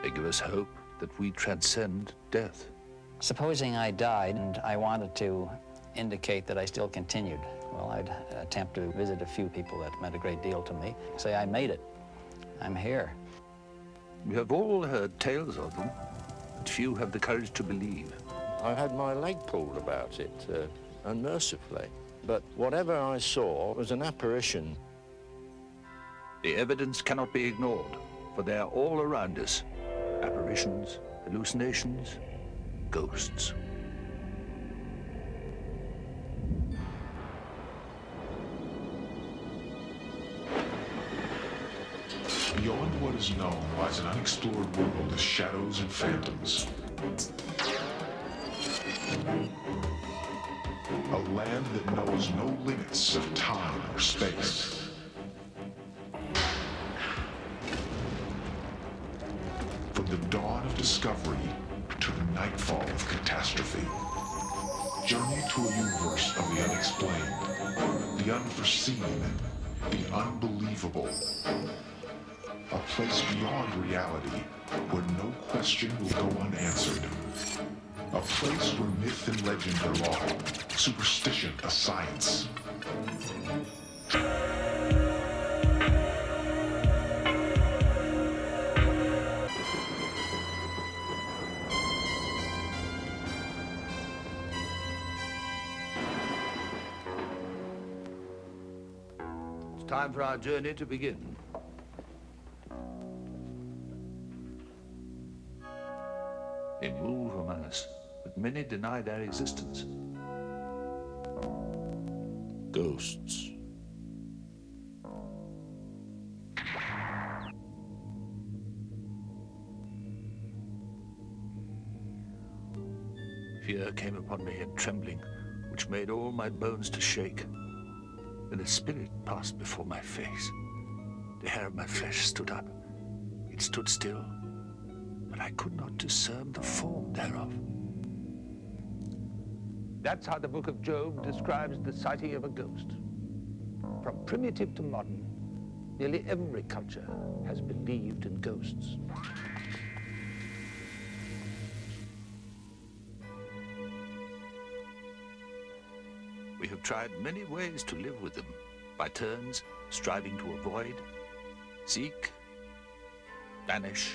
They give us hope that we transcend death. Supposing I died and I wanted to indicate that I still continued, well, I'd attempt to visit a few people that meant a great deal to me. Say, I made it. I'm here. We have all heard tales of them, but few have the courage to believe. I had my leg pulled about it, unmercifully. But whatever I saw was an apparition. The evidence cannot be ignored, for they are all around us. Apparitions, hallucinations, ghosts. Beyond what is known lies an unexplored world of shadows and phantoms. A land that knows no limits of time or space. From the dawn of discovery to the nightfall of catastrophe. Journey to a universe of the unexplained, the unforeseen, the unbelievable. A place beyond reality where no question will go unanswered. A place where myth and legend are law, superstition a science. It's time for our journey to begin. They move among us, but many deny their existence. Ghosts. Fear came upon me in trembling, which made all my bones to shake. Then a spirit passed before my face. The hair of my flesh stood up. It stood still, but I could not discern the form thereof. That's how the book of Job describes the sighting of a ghost. From primitive to modern, nearly every culture has believed in ghosts. We have tried many ways to live with them, by turns, striving to avoid, seek, banish,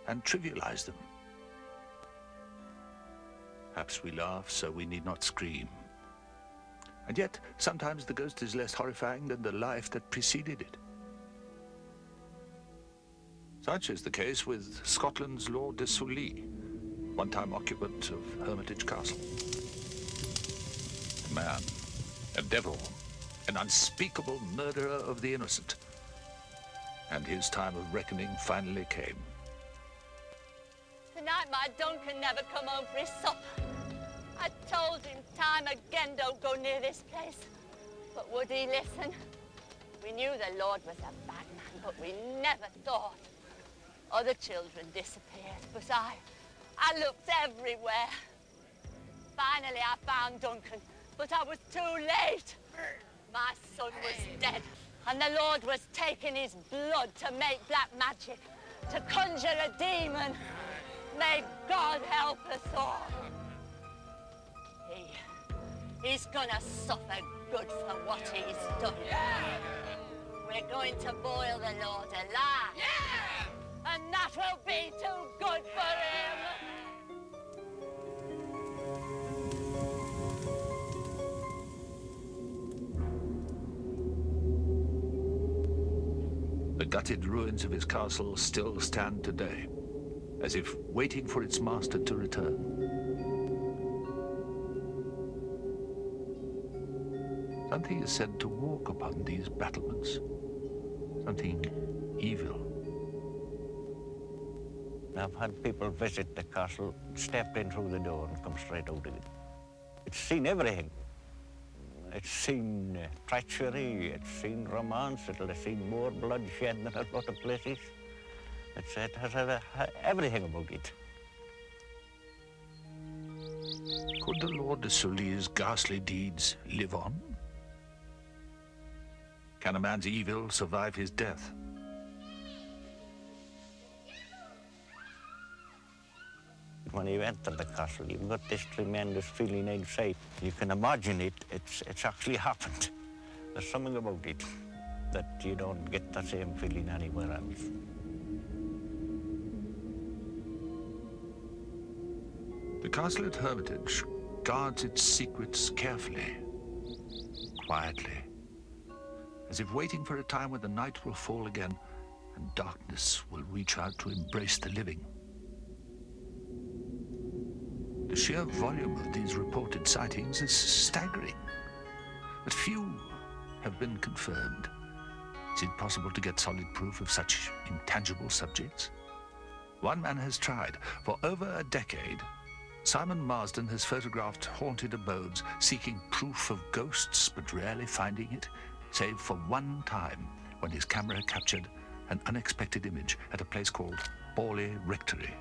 and trivialize them. Perhaps we laugh so we need not scream. And yet, sometimes the ghost is less horrifying than the life that preceded it. Such is the case with Scotland's Lord de Sully, one-time occupant of Hermitage Castle. A man, a devil, an unspeakable murderer of the innocent. And his time of reckoning finally came. Tonight my Duncan never come home for his supper. I told him time again, don't go near this place. But would he listen? We knew the Lord was a bad man, but we never thought. Other children disappeared, but I looked everywhere. Finally I found Duncan, but I was too late. My son was dead, and the Lord was taking his blood to make black magic, to conjure a demon. May God help us all. He's gonna suffer good for what he's done. We're going to boil the Lord alive. And that will be too good for him. The gutted ruins of his castle still stand today, as if waiting for its master to return. Something is said to walk upon these battlements, something evil. I've had people visit the castle, stepped in through the door and come straight out again. It's seen everything. It's seen treachery, it's seen romance, it'll have seen more bloodshed than a lot of places. It has everything about it. Could the Lord de Sully's ghastly deeds live on? Can a man's evil survive his death? When you enter the castle, you've got this tremendous feeling inside. You can imagine it, it's actually happened. There's something about it that you don't get the same feeling anywhere else. The castle at Hermitage guards its secrets carefully, quietly, as if waiting for a time when the night will fall again and darkness will reach out to embrace the living. The sheer volume of these reported sightings is staggering, but few have been confirmed. Is it possible to get solid proof of such intangible subjects? One man has tried. For over a decade, Simon Marsden has photographed haunted abodes, seeking proof of ghosts, but rarely finding it, save for one time when his camera captured an unexpected image at a place called Borley Rectory.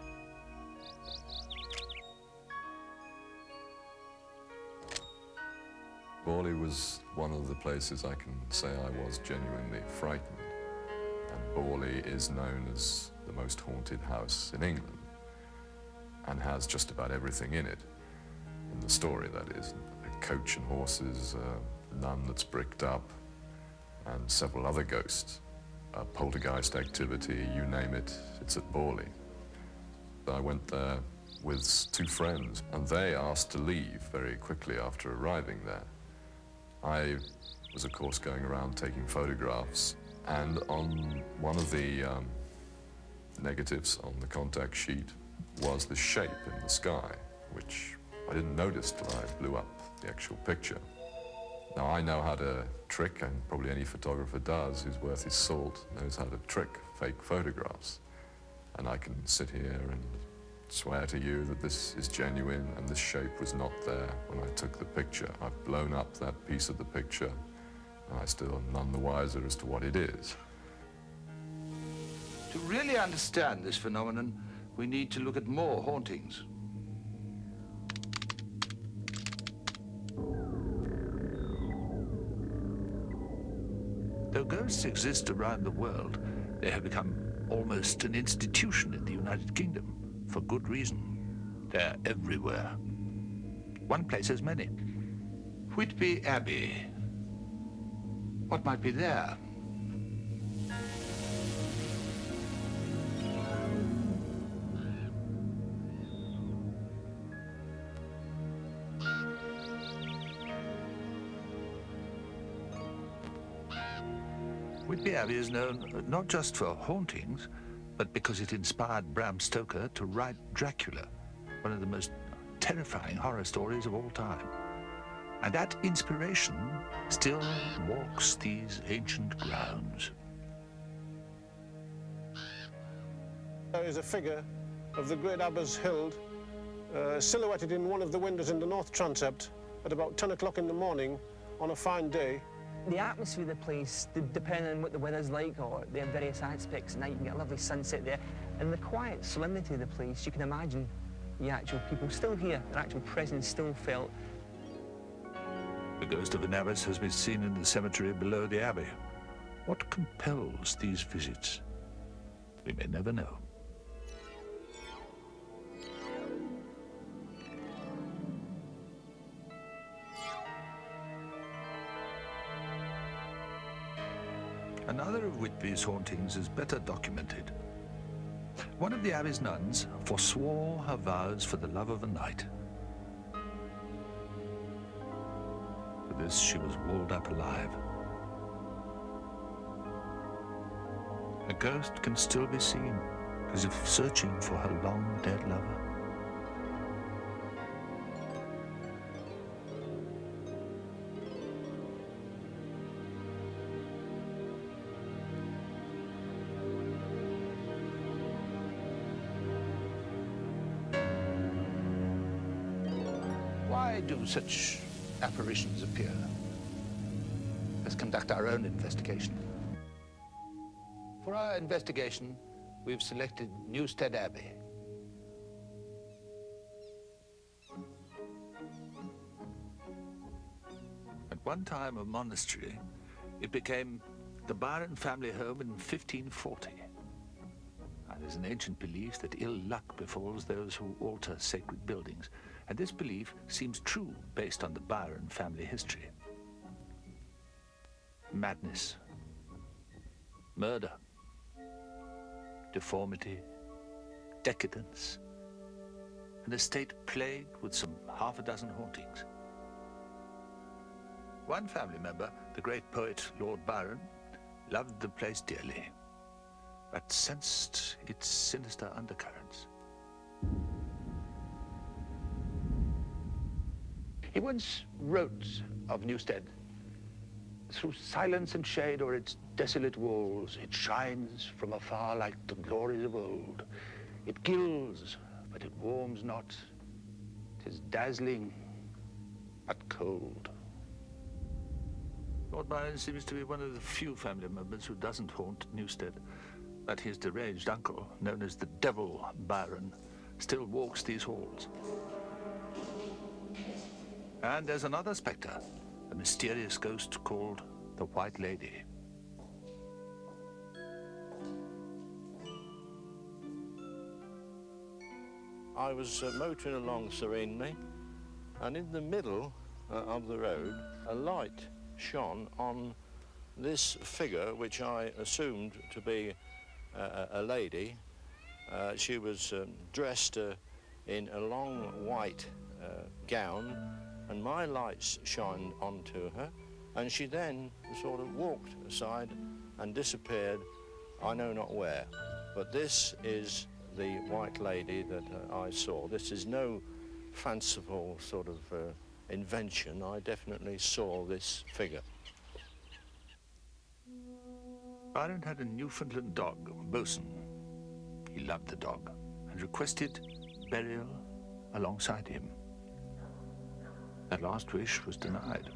Borley was one of the places I can say I was genuinely frightened. And Borley is known as the most haunted house in England and has just about everything in it. In the story, that is. A coach and horses, a nun that's bricked up, and several other ghosts. Poltergeist activity, you name it, it's at Borley. I went there with two friends, and they asked to leave very quickly after arriving there. I was, of course, going around taking photographs, and on one of the negatives on the contact sheet was the shape in the sky, which I didn't notice till I blew up the actual picture. Now, I know how to trick, and probably any photographer does who's worth his salt, knows how to trick fake photographs. And I can sit here and swear to you that this is genuine and this shape was not there when I took the picture. I've blown up that piece of the picture, and I still am none the wiser as to what it is. To really understand this phenomenon, we need to look at more hauntings. Though ghosts exist around the world, they have become almost an institution in the United Kingdom, for good reason. They're everywhere. One place has many. Whitby Abbey. What might be there? Whitby Abbey is known not just for hauntings, but because it inspired Bram Stoker to write Dracula, one of the most terrifying horror stories of all time. And that inspiration still walks these ancient grounds. There is a figure of the great Abbess Hild silhouetted in one of the windows in the north transept at about 10 o'clock in the morning on a fine day. The atmosphere of the place, depending on what the weather's like or the various aspects at night, you can get a lovely sunset there. And the quiet solemnity of the place, you can imagine the actual people still here, their actual presence still felt. The ghost of an abbess has been seen in the cemetery below the abbey. What compels these visits? We may never know. Another of Whitby's hauntings is better documented. One of the abbey's nuns forswore her vows for the love of a knight. For this, she was walled up alive. A ghost can still be seen, as if searching for her long-dead lover. Why do such apparitions appear? Let's conduct our own investigation. For our investigation, we've selected Newstead Abbey. At one time a monastery, it became the Byron family home in 1540. I There's an ancient belief that ill luck befalls those who alter sacred buildings, and this belief seems true based on the Byron family history. Madness, murder, deformity, decadence, an estate plagued with some half a dozen hauntings. One family member, the great poet Lord Byron, loved the place dearly, but sensed its sinister undercurrents. He once wrote of Newstead, "Through silence and shade o'er its desolate walls, it shines from afar like the glories of old. It gilds, but it warms not. 'Tis dazzling, but cold." Lord Byron seems to be one of the few family members who doesn't haunt Newstead, but his deranged uncle, known as the Devil Byron, still walks these halls. And there's another spectre, a mysterious ghost called the White Lady. I was motoring along serenely, and in the middle of the road, a light shone on this figure, which I assumed to be a lady. She was dressed in a long white gown, and my lights shined onto her, and she then sort of walked aside and disappeared, I know not where. But this is the White Lady that I saw. This is no fanciful sort of invention. I definitely saw this figure. Byron had a Newfoundland dog, Bosun. He loved the dog and requested burial alongside him. That last wish was denied,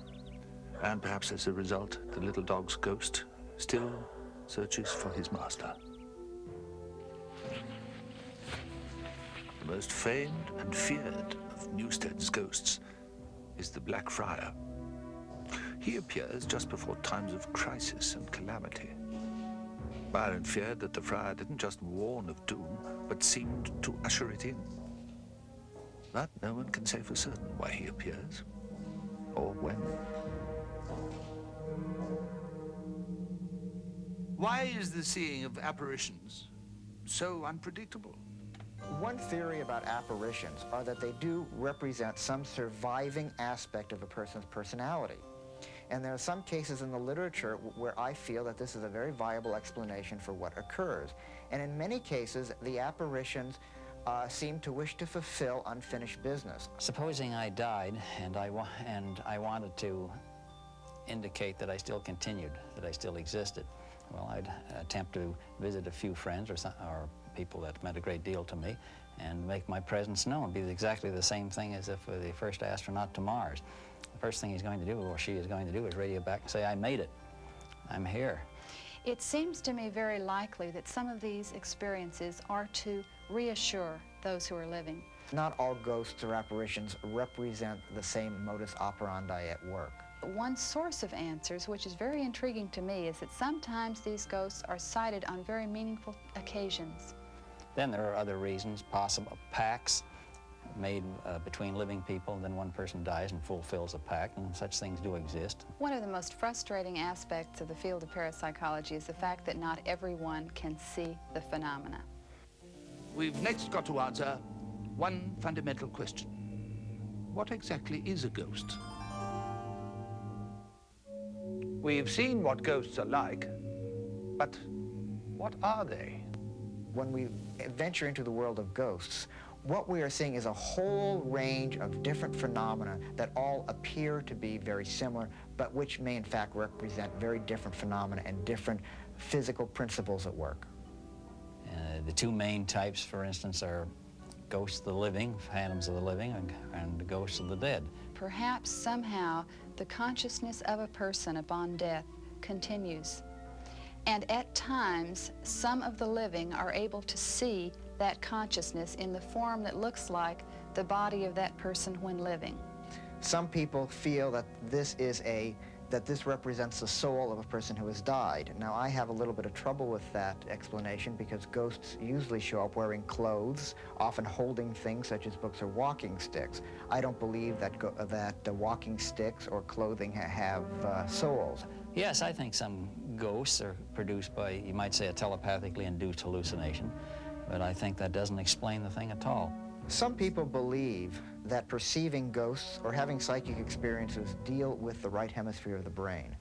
and perhaps as a result, the little dog's ghost still searches for his master. The most famed and feared of Newstead's ghosts is the Black Friar. He appears just before times of crisis and calamity. Byron feared that the friar didn't just warn of doom, but seemed to usher it in. But no one can say for certain why he appears, or when. Why is the seeing of apparitions so unpredictable? One theory about apparitions are that they do represent some surviving aspect of a person's personality. And there are some cases in the literature where I feel that this is a very viable explanation for what occurs. And in many cases, the apparitions seem to wish to fulfill unfinished business. Supposing I died and I wanted to indicate that I still continued, that I still existed, well, I'd attempt to visit a few friends or people that meant a great deal to me and make my presence known. It'd be exactly the same thing as if the first astronaut to Mars. The first thing he's going to do, or she is going to do, is radio back and say, "I made it. I'm here." It seems to me very likely that some of these experiences are to reassure those who are living. Not all ghosts or apparitions represent the same modus operandi at work. One source of answers, which is very intriguing to me, is that sometimes these ghosts are sighted on very meaningful occasions. Then there are other reasons, possible pacts made between living people, and then one person dies and fulfills a pact, and such things do exist. One of the most frustrating aspects of the field of parapsychology is the fact that not everyone can see the phenomena. We've next got to answer one fundamental question. What exactly is a ghost? We've seen what ghosts are like, but what are they? When we venture into the world of ghosts, what we are seeing is a whole range of different phenomena that all appear to be very similar, but which may in fact represent very different phenomena and different physical principles at work. The two main types, for instance, are ghosts of the living, phantoms of the living, and ghosts of the dead. Perhaps somehow the consciousness of a person upon death continues. And at times, some of the living are able to see that consciousness in the form that looks like the body of that person when living. Some people feel that this is that this represents the soul of a person who has died. Now, I have a little bit of trouble with that explanation because ghosts usually show up wearing clothes, often holding things such as books or walking sticks. I don't believe that walking sticks or clothing have souls. Yes, I think some ghosts are produced by, you might say, a telepathically induced hallucination, but I think that doesn't explain the thing at all. Some people believe that perceiving ghosts or having psychic experiences deal with the right hemisphere of the brain.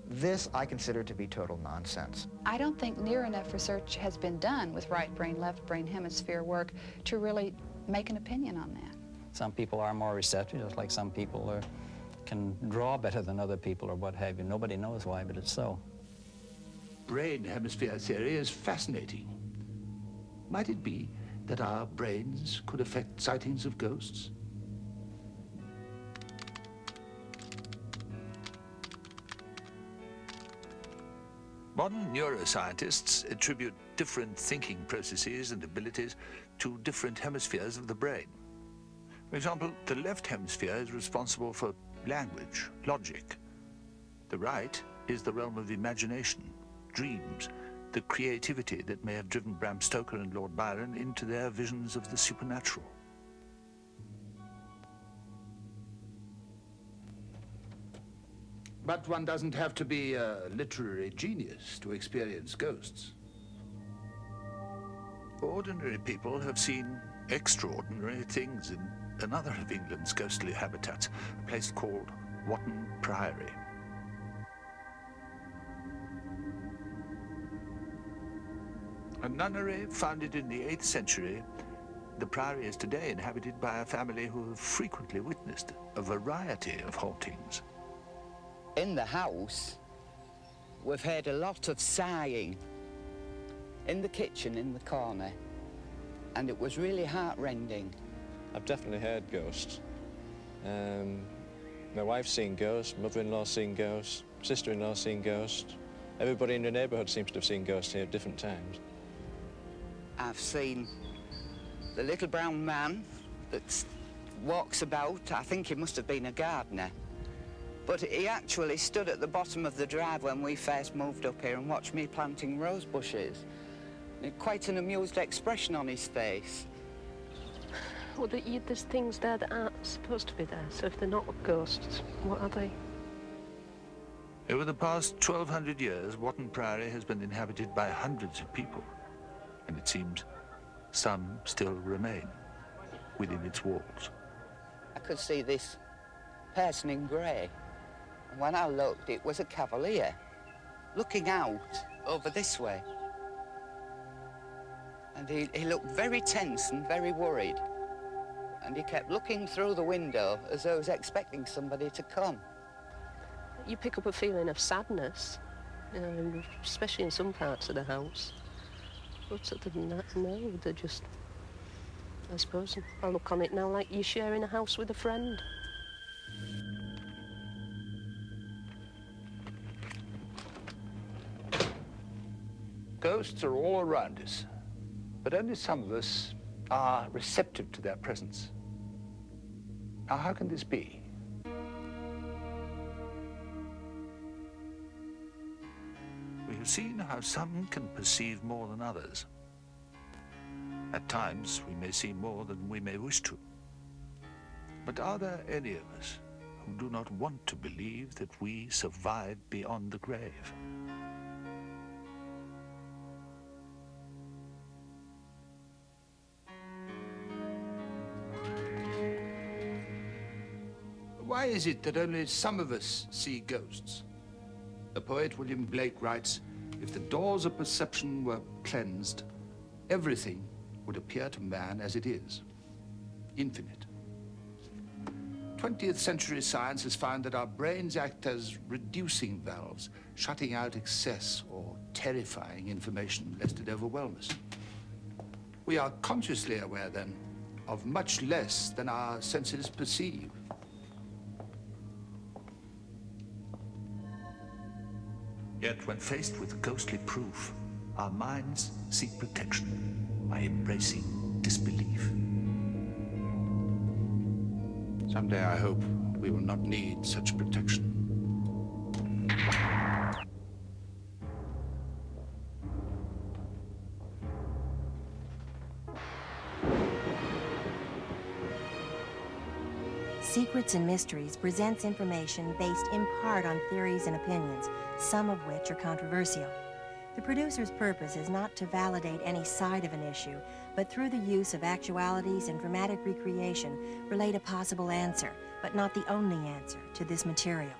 This I consider to be total nonsense. I don't think near enough research has been done with right brain, left brain hemisphere work to really make an opinion on that. Some people are more receptive, just like some people can draw better than other people or what have you. Nobody knows why, but it's so. Brain hemisphere theory is fascinating. Might it be that our brains could affect sightings of ghosts? Modern neuroscientists attribute different thinking processes and abilities to different hemispheres of the brain. For example, the left hemisphere is responsible for language, logic. The right is the realm of imagination, dreams, the creativity that may have driven Bram Stoker and Lord Byron into their visions of the supernatural. But one doesn't have to be a literary genius to experience ghosts. Ordinary people have seen extraordinary things in another of England's ghostly habitats, a place called Wotton Priory. A nunnery founded in the 8th century, the priory is today inhabited by a family who have frequently witnessed a variety of hauntings. In the house, we've heard a lot of sighing in the kitchen in the corner, and it was really heart-rending. I've definitely heard ghosts. My wife's seen ghosts, mother-in-law's seen ghosts, sister-in-law's seen ghosts. Everybody in the neighbourhood seems to have seen ghosts here at different times. I've seen the little brown man that walks about. I think he must have been a gardener. But he actually stood at the bottom of the drive when we first moved up here and watched me planting rose bushes. Quite an amused expression on his face. Well, there's things there that aren't supposed to be there, so if they're not ghosts, what are they? Over the past 1,200 years, Wotton Priory has been inhabited by hundreds of people, and it seems some still remain within its walls. I could see this person in grey, and when I looked, it was a cavalier looking out over this way. And he looked very tense and very worried. And he kept looking through the window as though he was expecting somebody to come. You pick up a feeling of sadness, especially in some parts of the house. But other than that, no, they're just, I suppose, I look on it now like you're sharing a house with a friend. Ghosts are all around us, but only some of us are receptive to their presence. Now, how can this be? We have seen how some can perceive more than others. At times, we may see more than we may wish to. But are there any of us who do not want to believe that we survive beyond the grave? Why is it that only some of us see ghosts? The poet William Blake writes, "If the doors of perception were cleansed, everything would appear to man as it is, infinite." 20th century science has found that our brains act as reducing valves, shutting out excess or terrifying information lest it overwhelm us. We are consciously aware, then, of much less than our senses perceive. Yet when faced with ghostly proof, our minds seek protection by embracing disbelief. Someday I hope we will not need such protection. Secrets and Mysteries presents information based in part on theories and opinions, some of which are controversial. The producer's purpose is not to validate any side of an issue, but through the use of actualities and dramatic recreation, relate a possible answer, but not the only answer, to this material.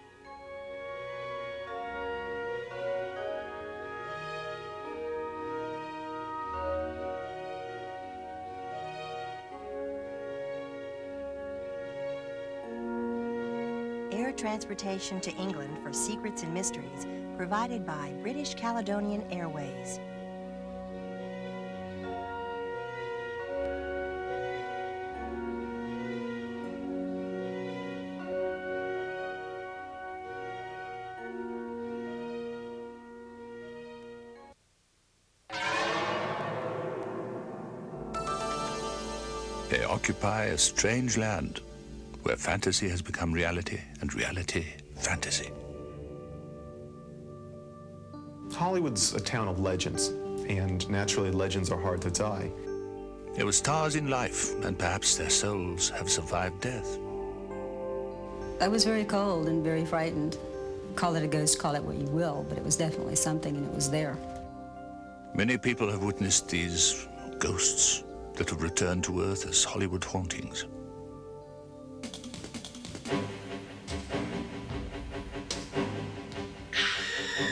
Air transportation to England for Secrets and Mysteries provided by British Caledonian Airways. They occupy a strange land where fantasy has become reality and reality fantasy. Hollywood's a town of legends, and naturally legends are hard to die. There were stars in life, and perhaps their souls have survived death. I was very cold and very frightened. Call it a ghost, call it what you will, but it was definitely something, and it was there. Many people have witnessed these ghosts that have returned to Earth as Hollywood hauntings.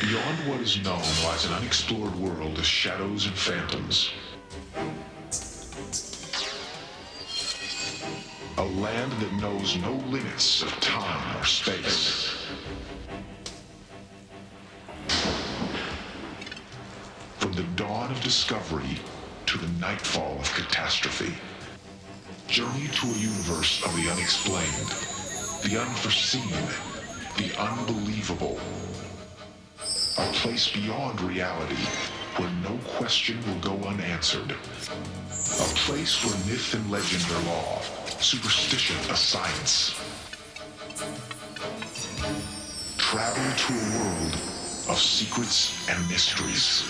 Beyond what is known lies an unexplored world of shadows and phantoms. A land that knows no limits of time or space. From the dawn of discovery to the nightfall of catastrophe. Journey to a universe of the unexplained, the unforeseen, the unbelievable. A place beyond reality where no question will go unanswered. A place where myth and legend are law, superstition a science. Travel to a world of secrets and mysteries.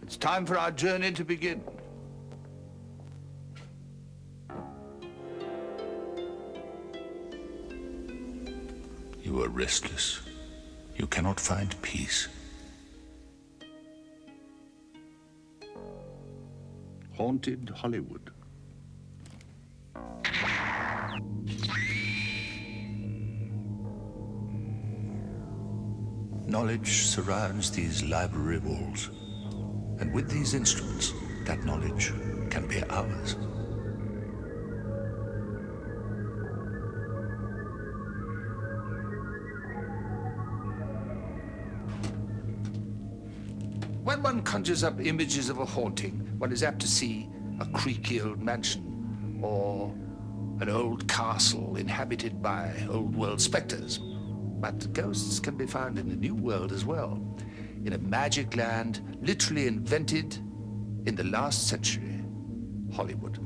It's time for our journey to begin. You are restless. You cannot find peace. Haunted Hollywood. Knowledge surrounds these library walls. And with these instruments, that knowledge can be ours. When one conjures up images of a haunting, one is apt to see a creaky old mansion or an old castle inhabited by old-world specters. But ghosts can be found in the new world as well, in a magic land literally invented in the last century, Hollywood.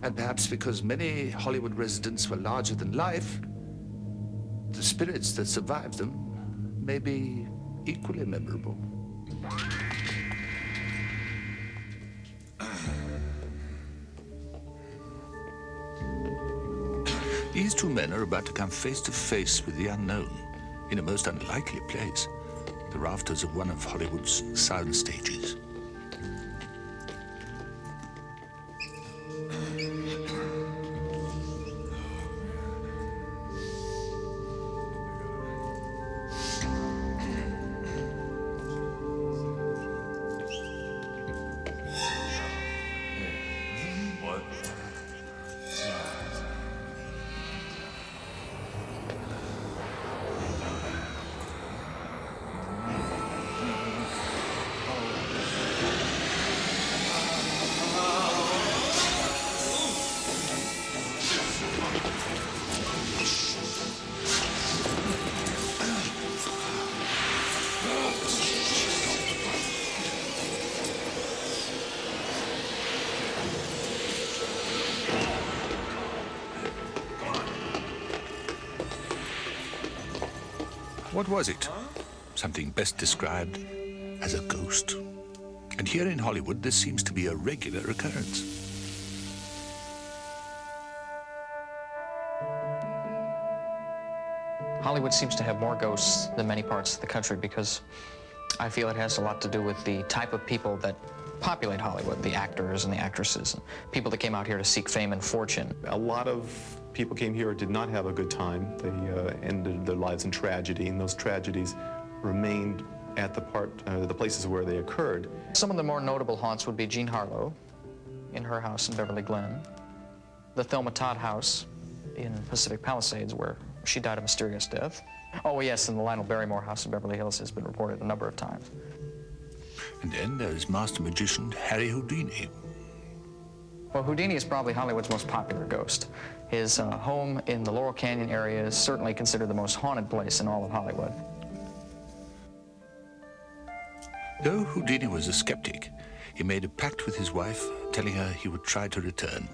And perhaps because many Hollywood residents were larger than life, the spirits that survived them may be equally memorable. These two men are about to come face to face with the unknown in a most unlikely place, the rafters of one of Hollywood's sound stages. What was it? Something best described as a ghost. And here in Hollywood, this seems to be a regular occurrence. Hollywood seems to have more ghosts than many parts of the country because I feel it has a lot to do with the type of people that populate Hollywood, the actors and the actresses, and people that came out here to seek fame and fortune. A lot of people came here did not have a good time. They ended their lives in tragedy, and those tragedies remained at the places where they occurred. Some of the more notable haunts would be Jean Harlow in her house in Beverly Glen, the Thelma Todd house in Pacific Palisades where she died a mysterious death. Oh yes, and the Lionel Barrymore house in Beverly Hills has been reported a number of times. And then there's master magician Harry Houdini. Well, Houdini is probably Hollywood's most popular ghost. His home in the Laurel Canyon area is certainly considered the most haunted place in all of Hollywood. Though Houdini was a skeptic, he made a pact with his wife, telling her he would try to return.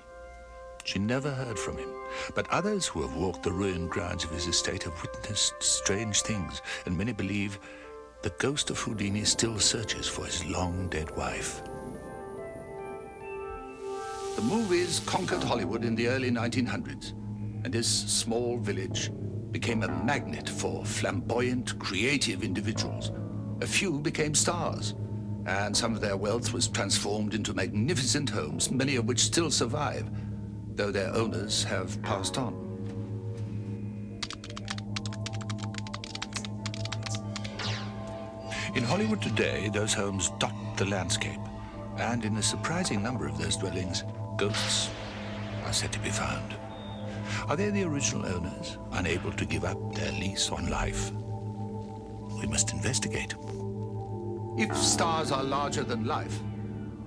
She never heard from him, but others who have walked the ruined grounds of his estate have witnessed strange things, and many believe the ghost of Houdini still searches for his long-dead wife. The movies conquered Hollywood in the early 1900s, and this small village became a magnet for flamboyant, creative individuals. A few became stars, and some of their wealth was transformed into magnificent homes, many of which still survive, though their owners have passed on. In Hollywood today, those homes dot the landscape, and in a surprising number of those dwellings, ghosts are said to be found. Are they the original owners, unable to give up their lease on life? We must investigate. If stars are larger than life,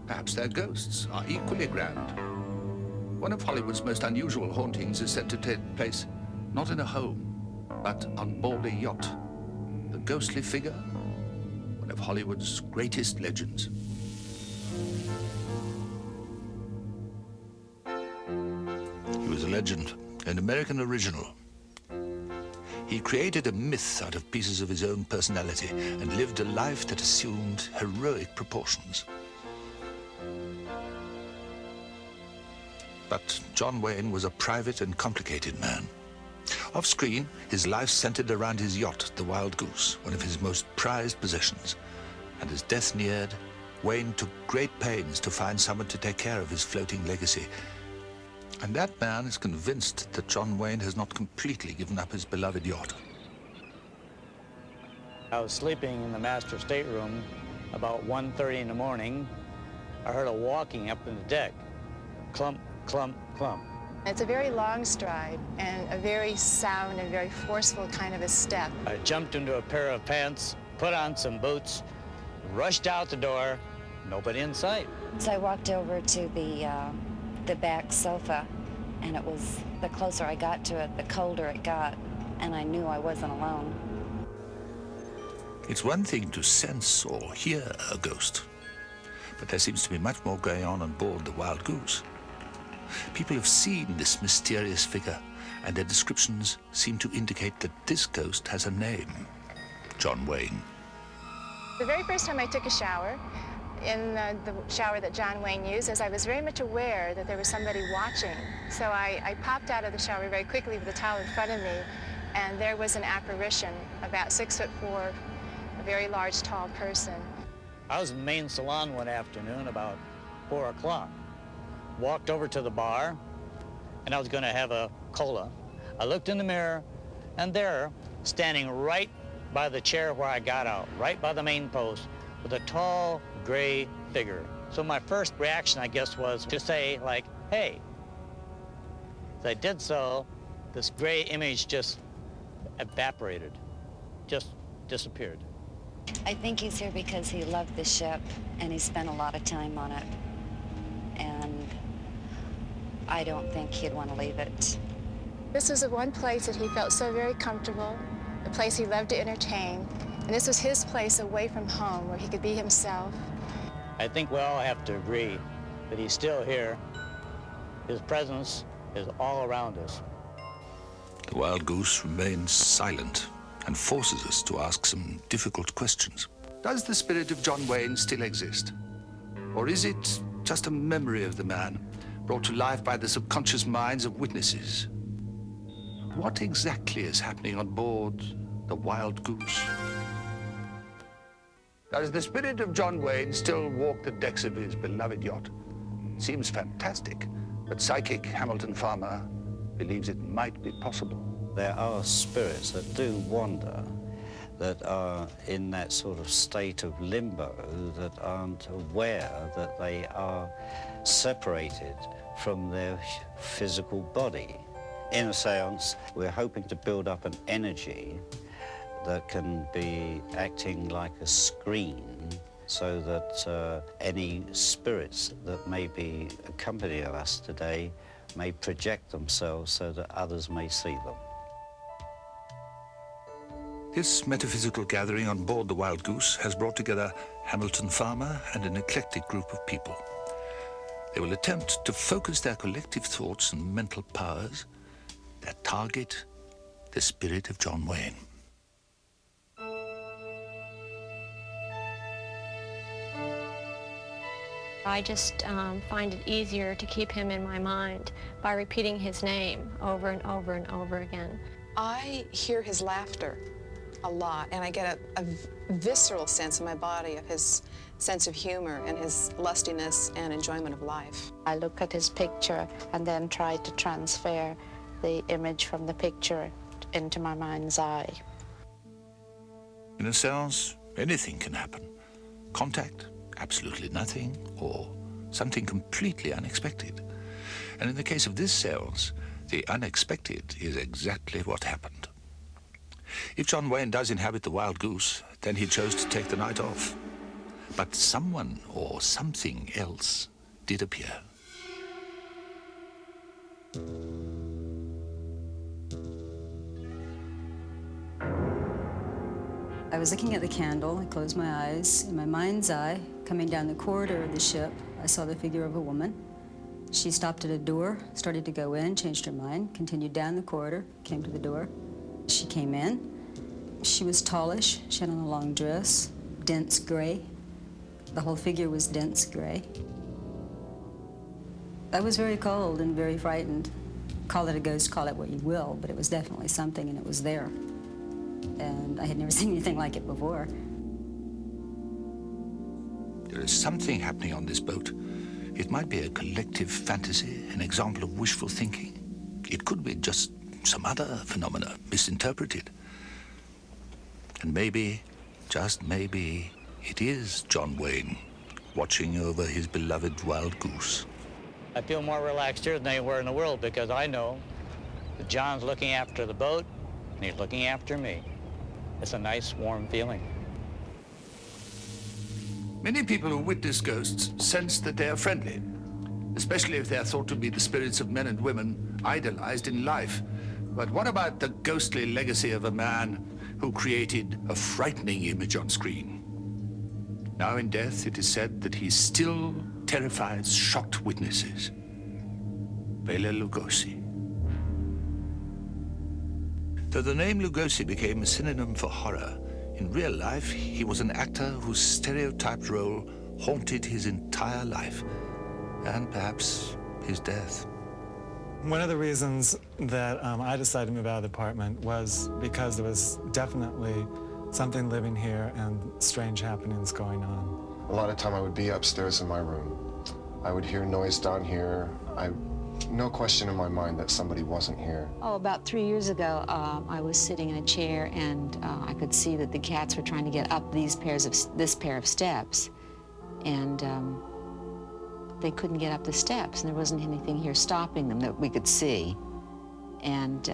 perhaps their ghosts are equally grand. One of Hollywood's most unusual hauntings is said to take place not in a home, but on board a yacht. The ghostly figure, one of Hollywood's greatest legends. He was a legend, an American original. He created a myth out of pieces of his own personality and lived a life that assumed heroic proportions. But John Wayne was a private and complicated man. Off-screen, his life centered around his yacht, the Wild Goose, one of his most prized possessions. And as death neared, Wayne took great pains to find someone to take care of his floating legacy. And that man is convinced that John Wayne has not completely given up his beloved yacht. I was sleeping in the master stateroom about 1:30 in the morning. I heard a walking up in the deck. Clump, clump, clump. It's a very long stride and a very sound and very forceful kind of a step. I jumped into a pair of pants, put on some boots, rushed out the door, nobody in sight. So I walked over to the back sofa, and it was, the closer I got to it, the colder it got, and I knew I wasn't alone. It's one thing to sense or hear a ghost, but there seems to be much more going on board the Wild Goose. People have seen this mysterious figure, and their descriptions seem to indicate that this ghost has a name, John Wayne. The very first time I took a shower, in the shower that John Wayne uses, I was very much aware that there was somebody watching. So I popped out of the shower very quickly with a towel in front of me, and there was an apparition, about 6'4", a very large, tall person. I was in the main salon one afternoon about 4 o'clock. Walked over to the bar, and I was going to have a cola. I looked in the mirror, and there, standing right by the chair where I got out, right by the main post, with a tall, gray figure. So my first reaction, I guess, was to say, like, hey. As I did so, this gray image just evaporated, just disappeared. I think he's here because he loved the ship, and he spent a lot of time on it. And I don't think he'd want to leave it. This was the one place that he felt so very comfortable, a place he loved to entertain. And this was his place away from home where he could be himself. I think we all have to agree that he's still here. His presence is all around us. The Wild Goose remains silent and forces us to ask some difficult questions. Does the spirit of John Wayne still exist? Or is it just a memory of the man, brought to life by the subconscious minds of witnesses? What exactly is happening on board the Wild Goose? Does the spirit of John Wayne still walk the decks of his beloved yacht? Seems fantastic, but psychic Hamilton Farmer believes it might be possible. There are spirits that do wander, that are in that sort of state of limbo, that aren't aware that they are separated from their physical body. In a seance, we're hoping to build up an energy that can be acting like a screen so that any spirits that may be accompanying us today may project themselves so that others may see them. This metaphysical gathering on board the Wild Goose has brought together Hamilton Farmer and an eclectic group of people. They will attempt to focus their collective thoughts and mental powers, their target, the spirit of John Wayne. I just find it easier to keep him in my mind by repeating his name over and over and over again. I hear his laughter a lot, and I get a visceral sense in my body of his sense of humor and his lustiness and enjoyment of life. I look at his picture and then try to transfer the image from the picture into my mind's eye. In a seance, anything can happen. Contact, absolutely nothing, or something completely unexpected. And in the case of this seance, the unexpected is exactly what happened. If John Wayne does inhabit the Wild Goose, then he chose to take the night off. But someone or something else did appear. I was looking at the candle. I closed my eyes. In my mind's eye, coming down the corridor of the ship, I saw the figure of a woman. She stopped at a door, started to go in, changed her mind, continued down the corridor, came to the door. She came in. She was tallish. She had on a long dress, dense gray. The whole figure was dense gray. I was very cold and very frightened. Call it a ghost, call it what you will, but it was definitely something, and it was there. And I had never seen anything like it before. There is something happening on this boat. It might be a collective fantasy, an example of wishful thinking. It could be just some other phenomena misinterpreted. And maybe, just maybe, it is John Wayne watching over his beloved Wild Goose. I feel more relaxed here than anywhere in the world because I know that John's looking after the boat and he's looking after me. It's a nice, warm feeling. Many people who witness ghosts sense that they are friendly, especially if they are thought to be the spirits of men and women idolized in life. But what about the ghostly legacy of a man who created a frightening image on screen? Now in death, it is said that he still terrifies shocked witnesses. Bela Lugosi. Though the name Lugosi became a synonym for horror, in real life, he was an actor whose stereotyped role haunted his entire life, and perhaps his death. One of the reasons that I decided to move out of the apartment was because there was definitely something living here and strange happenings going on. A lot of time I would be upstairs in my room. I would hear noise down here. No question in my mind that somebody wasn't here. Oh, about 3 years ago, I was sitting in a chair and I could see that the cats were trying to get up this pair of steps. And they couldn't get up the steps, and there wasn't anything here stopping them that we could see. And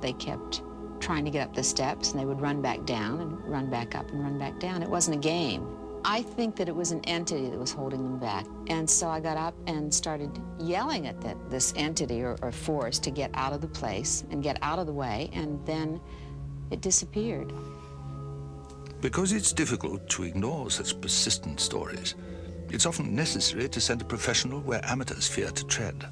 they kept trying to get up the steps, and they would run back down and run back up and run back down. It wasn't a game. I think that it was an entity that was holding them back. And so I got up and started yelling at this entity or force to get out of the place and get out of the way, and then it disappeared. Because it's difficult to ignore such persistent stories, it's often necessary to send a professional where amateurs fear to tread.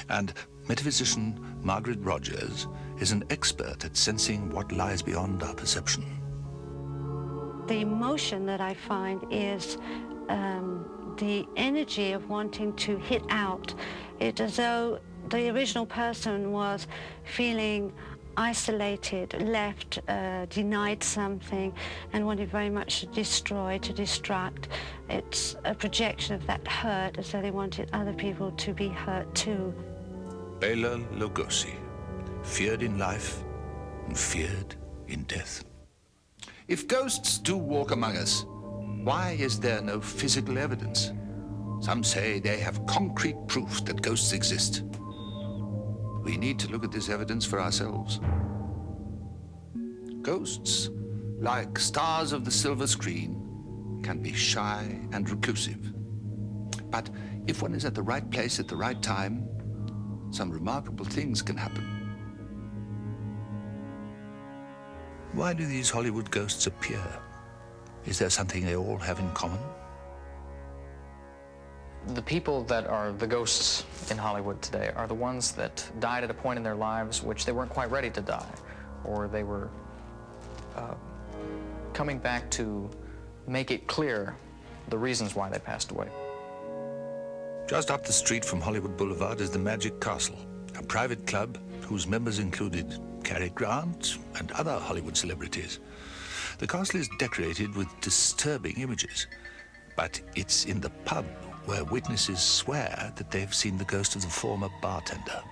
And metaphysician Margaret Rogers is an expert at sensing what lies beyond our perception. The emotion that I find is the energy of wanting to hit out. It's as though the original person was feeling isolated, left, denied something, and wanted very much to destroy, to destruct. It's a projection of that hurt, as though they wanted other people to be hurt too. Bela Lugosi, feared in life and feared in death. If ghosts do walk among us, why is there no physical evidence? Some say they have concrete proof that ghosts exist. We need to look at this evidence for ourselves. Ghosts, like stars of the silver screen, can be shy and reclusive. But if one is at the right place at the right time, some remarkable things can happen. Why do these Hollywood ghosts appear? Is there something they all have in common? The people that are the ghosts in Hollywood today are the ones that died at a point in their lives which they weren't quite ready to die, or they were coming back to make it clear the reasons why they passed away. Just up the street from Hollywood Boulevard is the Magic Castle, a private club whose members included Cary Grant and other Hollywood celebrities. The castle is decorated with disturbing images, but it's in the pub where witnesses swear that they've seen the ghost of the former bartender.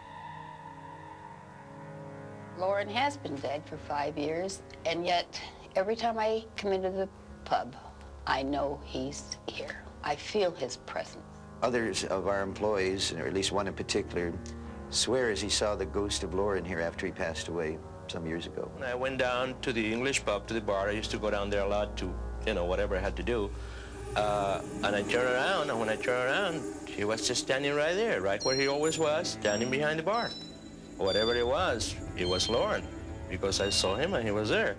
Lauren has been dead for 5 years, and yet every time I come into the pub, I know he's here. I feel his presence. Others of our employees, or at least one in particular, swears he saw the ghost of Lauren here after he passed away some years ago. When I went down to the English pub, to the bar, I used to go down there a lot to, whatever I had to do. And I turned around, and when I turned around, he was just standing right there, right where he always was, standing behind the bar. Whatever it was Lauren, because I saw him and he was there.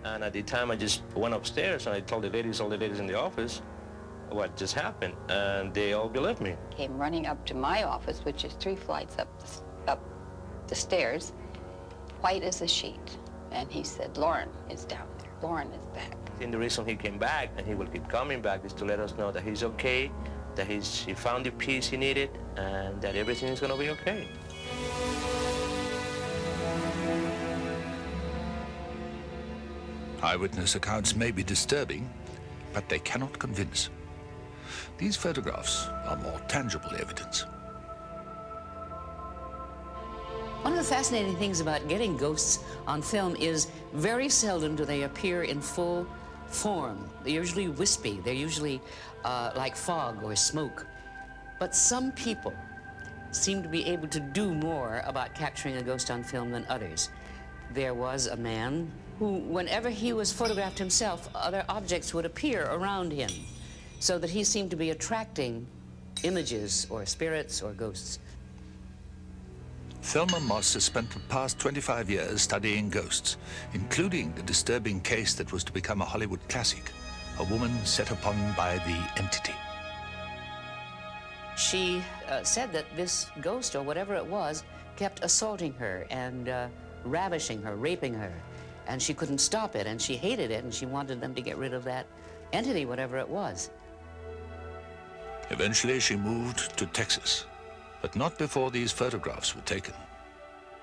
And at the time, I just went upstairs and I told all the ladies in the office what just happened, and they all believed me. Came running up to my office, which is 3 flights up the stairs, white as a sheet. And he said, Lauren is down there. Lauren is back. And the reason he came back, and he will keep coming back, is to let us know that he's okay, that he found the peace he needed, and that everything is going to be okay. Eyewitness accounts may be disturbing, but they cannot convince. These photographs are more tangible evidence. One of the fascinating things about getting ghosts on film is very seldom do they appear in full form. They're usually wispy. They're usually like fog or smoke. But some people seem to be able to do more about capturing a ghost on film than others. There was a man who, whenever he was photographed himself, other objects would appear around him, so that he seemed to be attracting images or spirits or ghosts. Thelma Moss has spent the past 25 years studying ghosts, including the disturbing case that was to become a Hollywood classic, a woman set upon by the entity. She said that this ghost, or whatever it was, kept assaulting her and ravishing her, raping her, and she couldn't stop it, and she hated it, and she wanted them to get rid of that entity, whatever it was. Eventually, she moved to Texas, but not before these photographs were taken.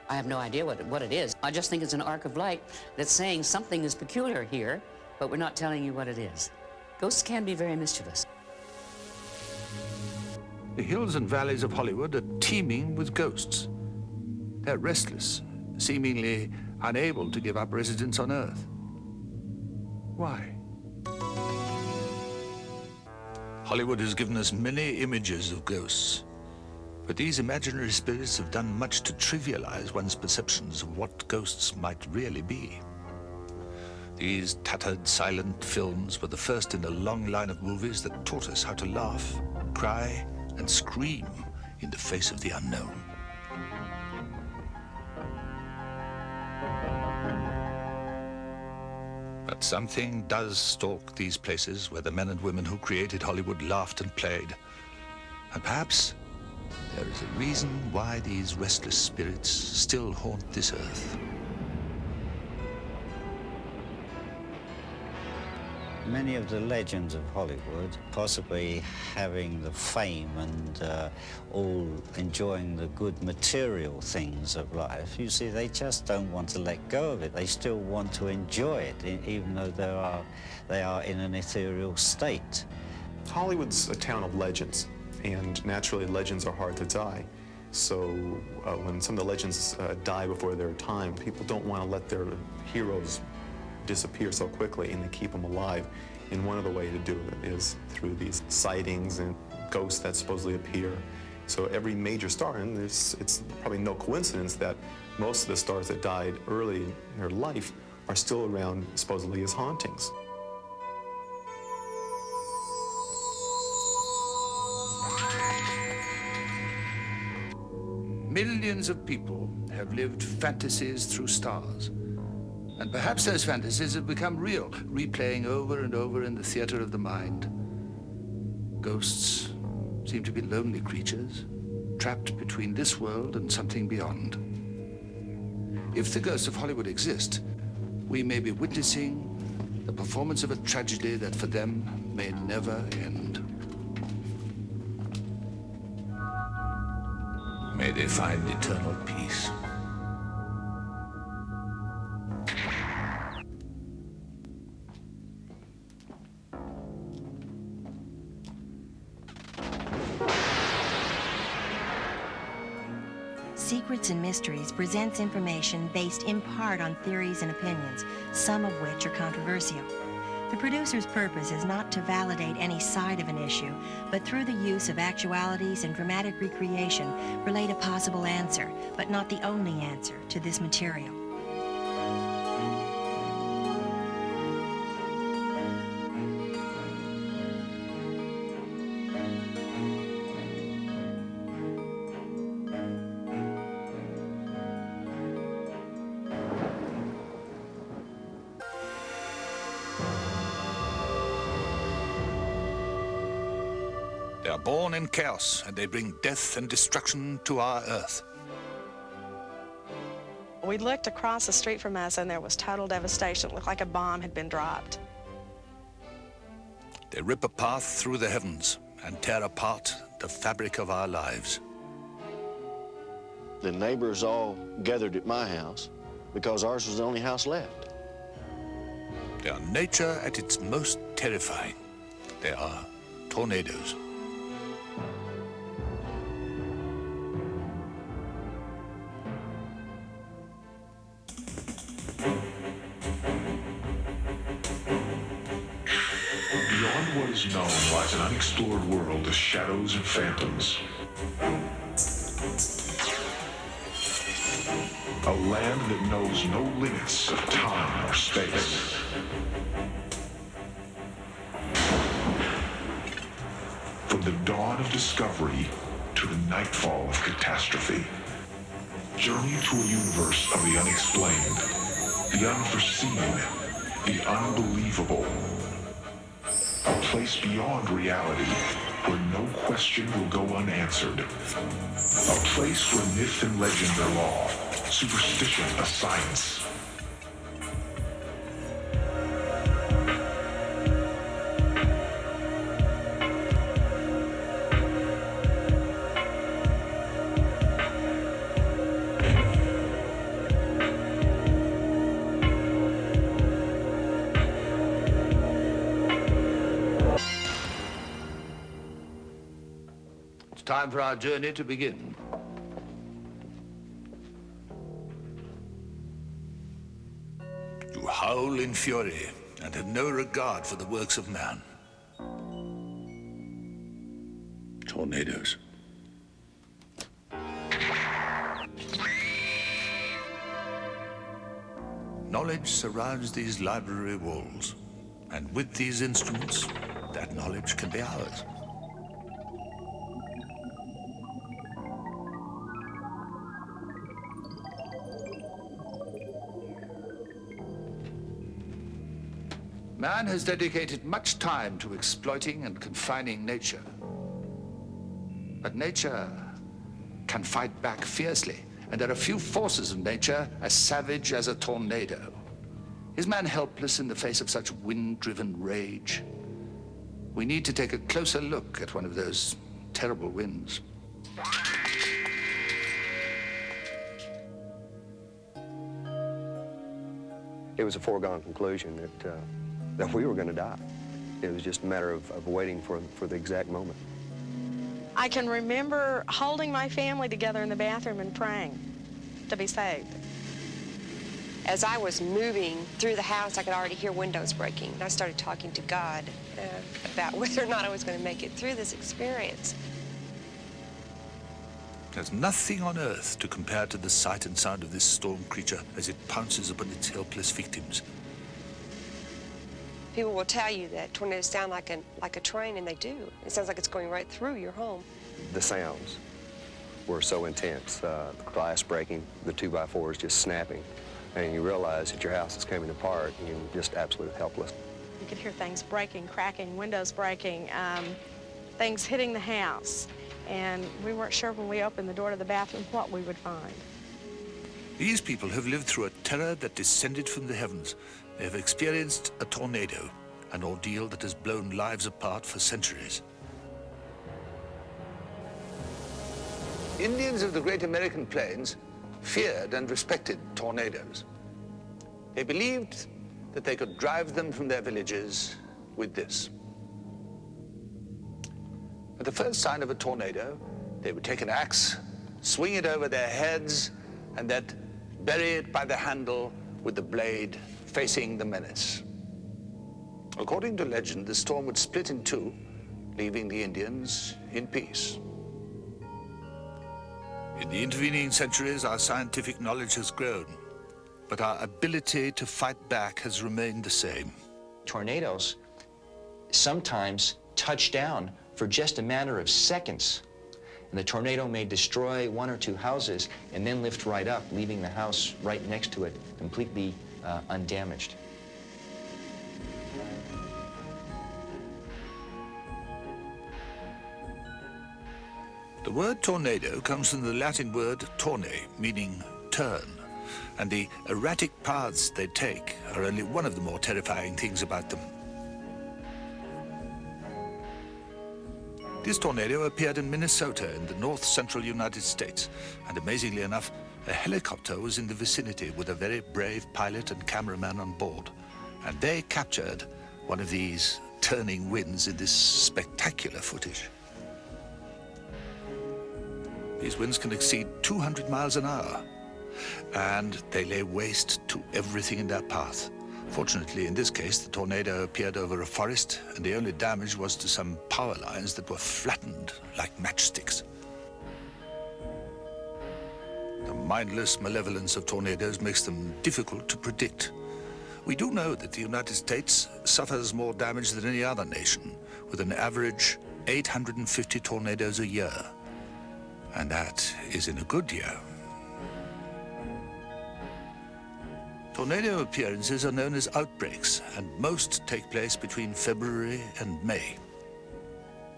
I have no idea what it is. I just think it's an arc of light that's saying something is peculiar here, but we're not telling you what it is. Ghosts can be very mischievous. The hills and valleys of Hollywood are teeming with ghosts. They're restless, seemingly unable to give up residence on Earth. Why? Hollywood has given us many images of ghosts, but these imaginary spirits have done much to trivialize one's perceptions of what ghosts might really be. These tattered, silent films were the first in a long line of movies that taught us how to laugh, cry, and scream in the face of the unknown. But something does stalk these places where the men and women who created Hollywood laughed and played. And perhaps There is a reason why these restless spirits still haunt this earth. Many of the legends of Hollywood, possibly having the fame and all enjoying the good material things of life, you see, they just don't want to let go of it. They still want to enjoy it, even though they are in an ethereal state. Hollywood's a town of legends, and naturally legends are hard to die. So when some of the legends die before their time, people don't want to let their heroes disappear so quickly, and they keep them alive. And one of the ways to do it is through these sightings and ghosts that supposedly appear. So every major star, and it's probably no coincidence that most of the stars that died early in their life are still around supposedly as hauntings. Millions of people have lived fantasies through stars. And perhaps those fantasies have become real, replaying over and over in the theater of the mind. Ghosts seem to be lonely creatures, trapped between this world and something beyond. If the ghosts of Hollywood exist, we may be witnessing the performance of a tragedy that for them may never end. May they find eternal peace. Secrets and Mysteries presents information based in part on theories and opinions, some of which are controversial. The producer's purpose is not to validate any side of an issue, but through the use of actualities and dramatic recreation, relate a possible answer, but not the only answer, to this material. They are born in chaos, and they bring death and destruction to our earth. We looked across the street from us, and there was total devastation. It looked like a bomb had been dropped. They rip a path through the heavens and tear apart the fabric of our lives. The neighbors all gathered at my house because ours was the only house left. They are nature at its most terrifying. They are tornadoes. Beyond what is known lies an unexplored world of shadows and phantoms. A land that knows no limits of time or space. From the dawn of discovery to the nightfall of catastrophe. Journey to a universe of the unexplained, the unforeseen, the unbelievable. A place beyond reality where no question will go unanswered. A place where myth and legend are law, superstition a science. Time for our journey to begin. You howl in fury and have no regard for the works of man. Tornadoes. Knowledge surrounds these library walls, and with these instruments, that knowledge can be ours. Man has dedicated much time to exploiting and confining nature. But nature can fight back fiercely, and there are few forces of nature as savage as a tornado. Is man helpless in the face of such wind-driven rage? We need to take a closer look at one of those terrible winds. It was a foregone conclusion that we were going to die. It was just a matter of waiting for the exact moment. I can remember holding my family together in the bathroom and praying to be saved. As I was moving through the house, I could already hear windows breaking. I started talking to God about whether or not I was going to make it through this experience. There's nothing on earth to compare to the sight and sound of this storm creature as it pounces upon its helpless victims. People will tell you that tornadoes sound like a train, and they do. It sounds like it's going right through your home. The sounds were so intense, the glass breaking, the 2x4s just snapping, and you realize that your house is coming apart, and you're just absolutely helpless. You could hear things breaking, cracking, windows breaking, things hitting the house. And we weren't sure when we opened the door to the bathroom what we would find. These people have lived through a terror that descended from the heavens. They have experienced a tornado, an ordeal that has blown lives apart for centuries. Indians of the Great American Plains feared and respected tornadoes. They believed that they could drive them from their villages with this. At the first sign of a tornado, they would take an axe, swing it over their heads, and then bury it by the handle with the blade facing the menace. According to legend, the storm would split in two, leaving the Indians in peace. In the intervening centuries, our scientific knowledge has grown, but our ability to fight back has remained the same. Tornadoes sometimes touch down for just a matter of seconds. And the tornado may destroy one or two houses and then lift right up, leaving the house right next to it completely undamaged. The word tornado comes from the Latin word torne, meaning turn, and the erratic paths they take are only one of the more terrifying things about them. This tornado appeared in Minnesota in the north-central United States, and amazingly enough, a helicopter was in the vicinity with a very brave pilot and cameraman on board, and they captured one of these turning winds in this spectacular footage. These winds can exceed 200 miles an hour, and they lay waste to everything in their path. Fortunately, in this case, the tornado appeared over a forest, and the only damage was to some power lines that were flattened like matchsticks. The mindless malevolence of tornadoes makes them difficult to predict. We do know that the United States suffers more damage than any other nation, with an average 850 tornadoes a year. And that is in a good year. Tornado appearances are known as outbreaks, and most take place between February and May.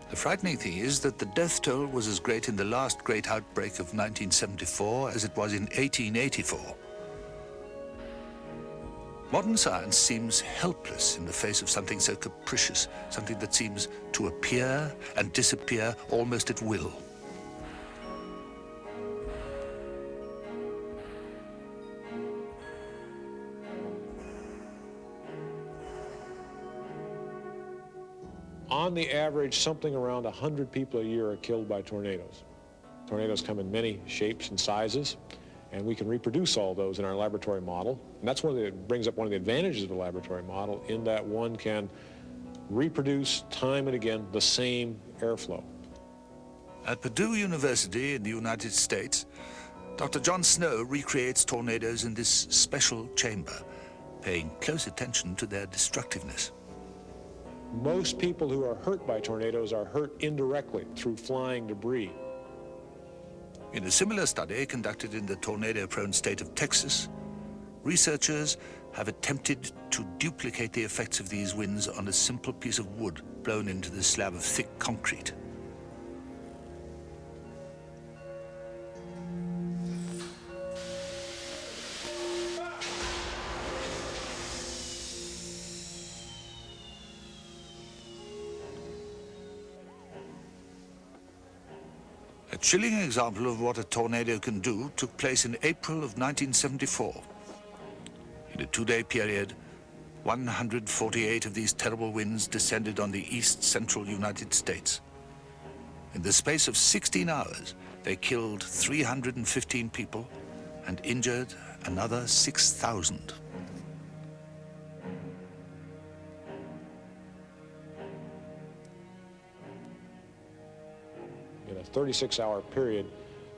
The frightening thing is that the death toll was as great in the last great outbreak of 1974 as it was in 1884. Modern science seems helpless in the face of something so capricious, something that seems to appear and disappear almost at will. On the average, something around 100 people a year are killed by tornadoes. Tornadoes come in many shapes and sizes, and we can reproduce all those in our laboratory model. And that's brings up one of the advantages of the laboratory model, in that one can reproduce time and again the same airflow. At Purdue University in the United States, Dr. John Snow recreates tornadoes in this special chamber, paying close attention to their destructiveness. Most people who are hurt by tornadoes are hurt indirectly through flying debris. In a similar study conducted in the tornado-prone state of Texas, researchers have attempted to duplicate the effects of these winds on a simple piece of wood blown into the slab of thick concrete. chilling example of what a tornado can do took place in April of 1974. In a 2-day period, 148 of these terrible winds descended on the east-central United States. In the space of 16 hours, they killed 315 people and injured another 6,000. In a 36-hour period,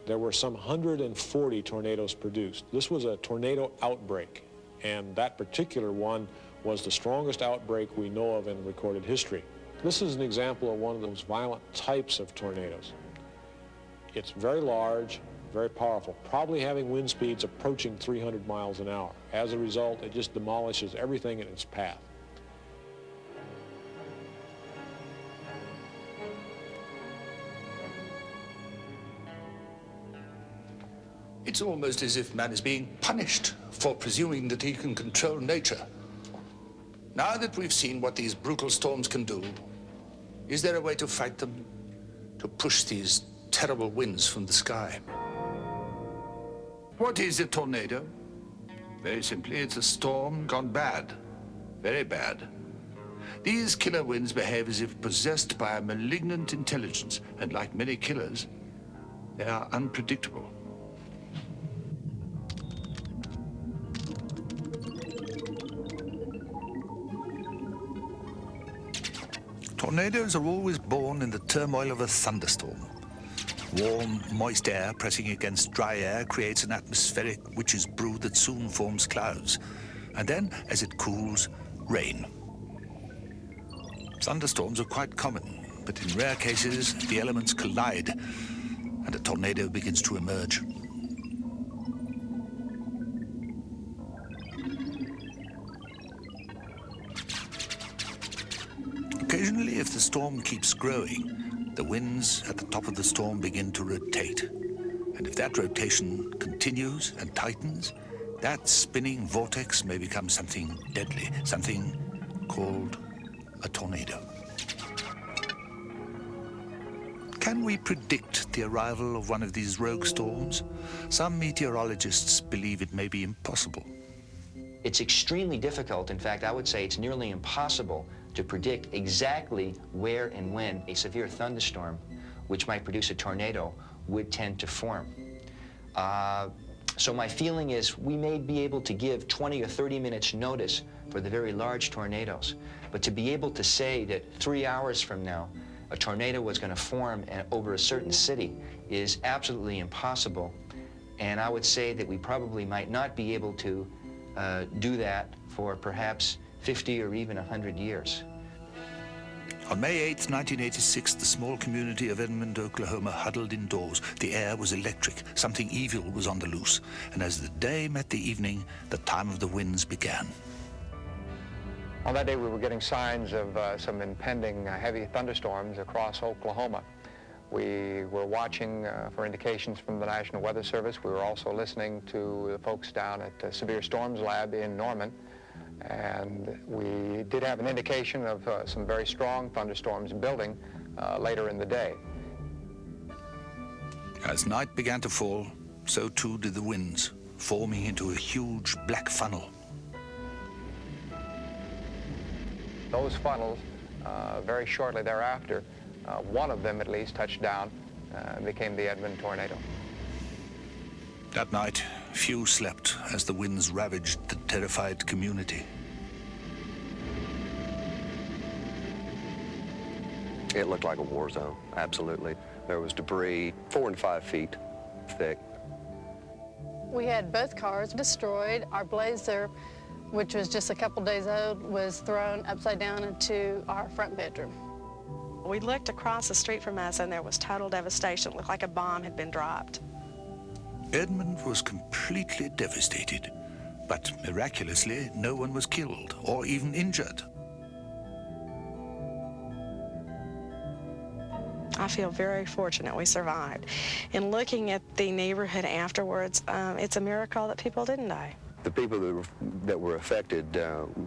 there were some 140 tornadoes produced. This was a tornado outbreak, and that particular one was the strongest outbreak we know of in recorded history. This is an example of one of those violent types of tornadoes. It's very large, very powerful, probably having wind speeds approaching 300 miles an hour. As a result, it just demolishes everything in its path. It's almost as if man is being punished for presuming that he can control nature. Now that we've seen what these brutal storms can do, is there a way to fight them? To push these terrible winds from the sky? What is a tornado? Very simply, it's a storm gone bad. Very bad. These killer winds behave as if possessed by a malignant intelligence, and like many killers, they are unpredictable. Tornadoes are always born in the turmoil of a thunderstorm. Warm, moist air pressing against dry air creates an atmospheric witch's brew that soon forms clouds. And then, as it cools, rain. Thunderstorms are quite common, but in rare cases, the elements collide and a tornado begins to emerge. Occasionally, if the storm keeps growing, the winds at the top of the storm begin to rotate. And if that rotation continues and tightens, that spinning vortex may become something deadly, something called a tornado. Can we predict the arrival of one of these rogue storms? Some meteorologists believe it may be impossible. It's extremely difficult. In fact, I would say it's nearly impossible to predict exactly where and when a severe thunderstorm, which might produce a tornado, would tend to form. So my feeling is we may be able to give 20 or 30 minutes notice for the very large tornadoes, but to be able to say that 3 hours from now a tornado was going to form over a certain city is absolutely impossible. And I would say that we probably might not be able to do that for perhaps 50 or even 100 years. On May 8, 1986, the small community of Edmond, Oklahoma huddled indoors. The air was electric. Something evil was on the loose. And as the day met the evening, the time of the winds began. On that day, we were getting signs of some impending heavy thunderstorms across Oklahoma. We were watching for indications from the National Weather Service. We were also listening to the folks down at Severe Storms Lab in Norman. And we did have an indication of some very strong thunderstorms building later in the day. As night began to fall, so too did the winds, forming into a huge black funnel. Those funnels, very shortly thereafter, one of them at least touched down and became the Edmond tornado. That night, few slept as the winds ravaged the terrified community. It looked like a war zone, absolutely. There was debris 4 and 5 feet thick. We had both cars destroyed. Our Blazer, which was just a couple days old, was thrown upside down into our front bedroom. We looked across the street from us and there was total devastation. It looked like a bomb had been dropped. Edmond was completely devastated, but miraculously, no one was killed or even injured. I feel very fortunate we survived. In looking at the neighborhood afterwards, it's a miracle that people didn't die. The people that were affected,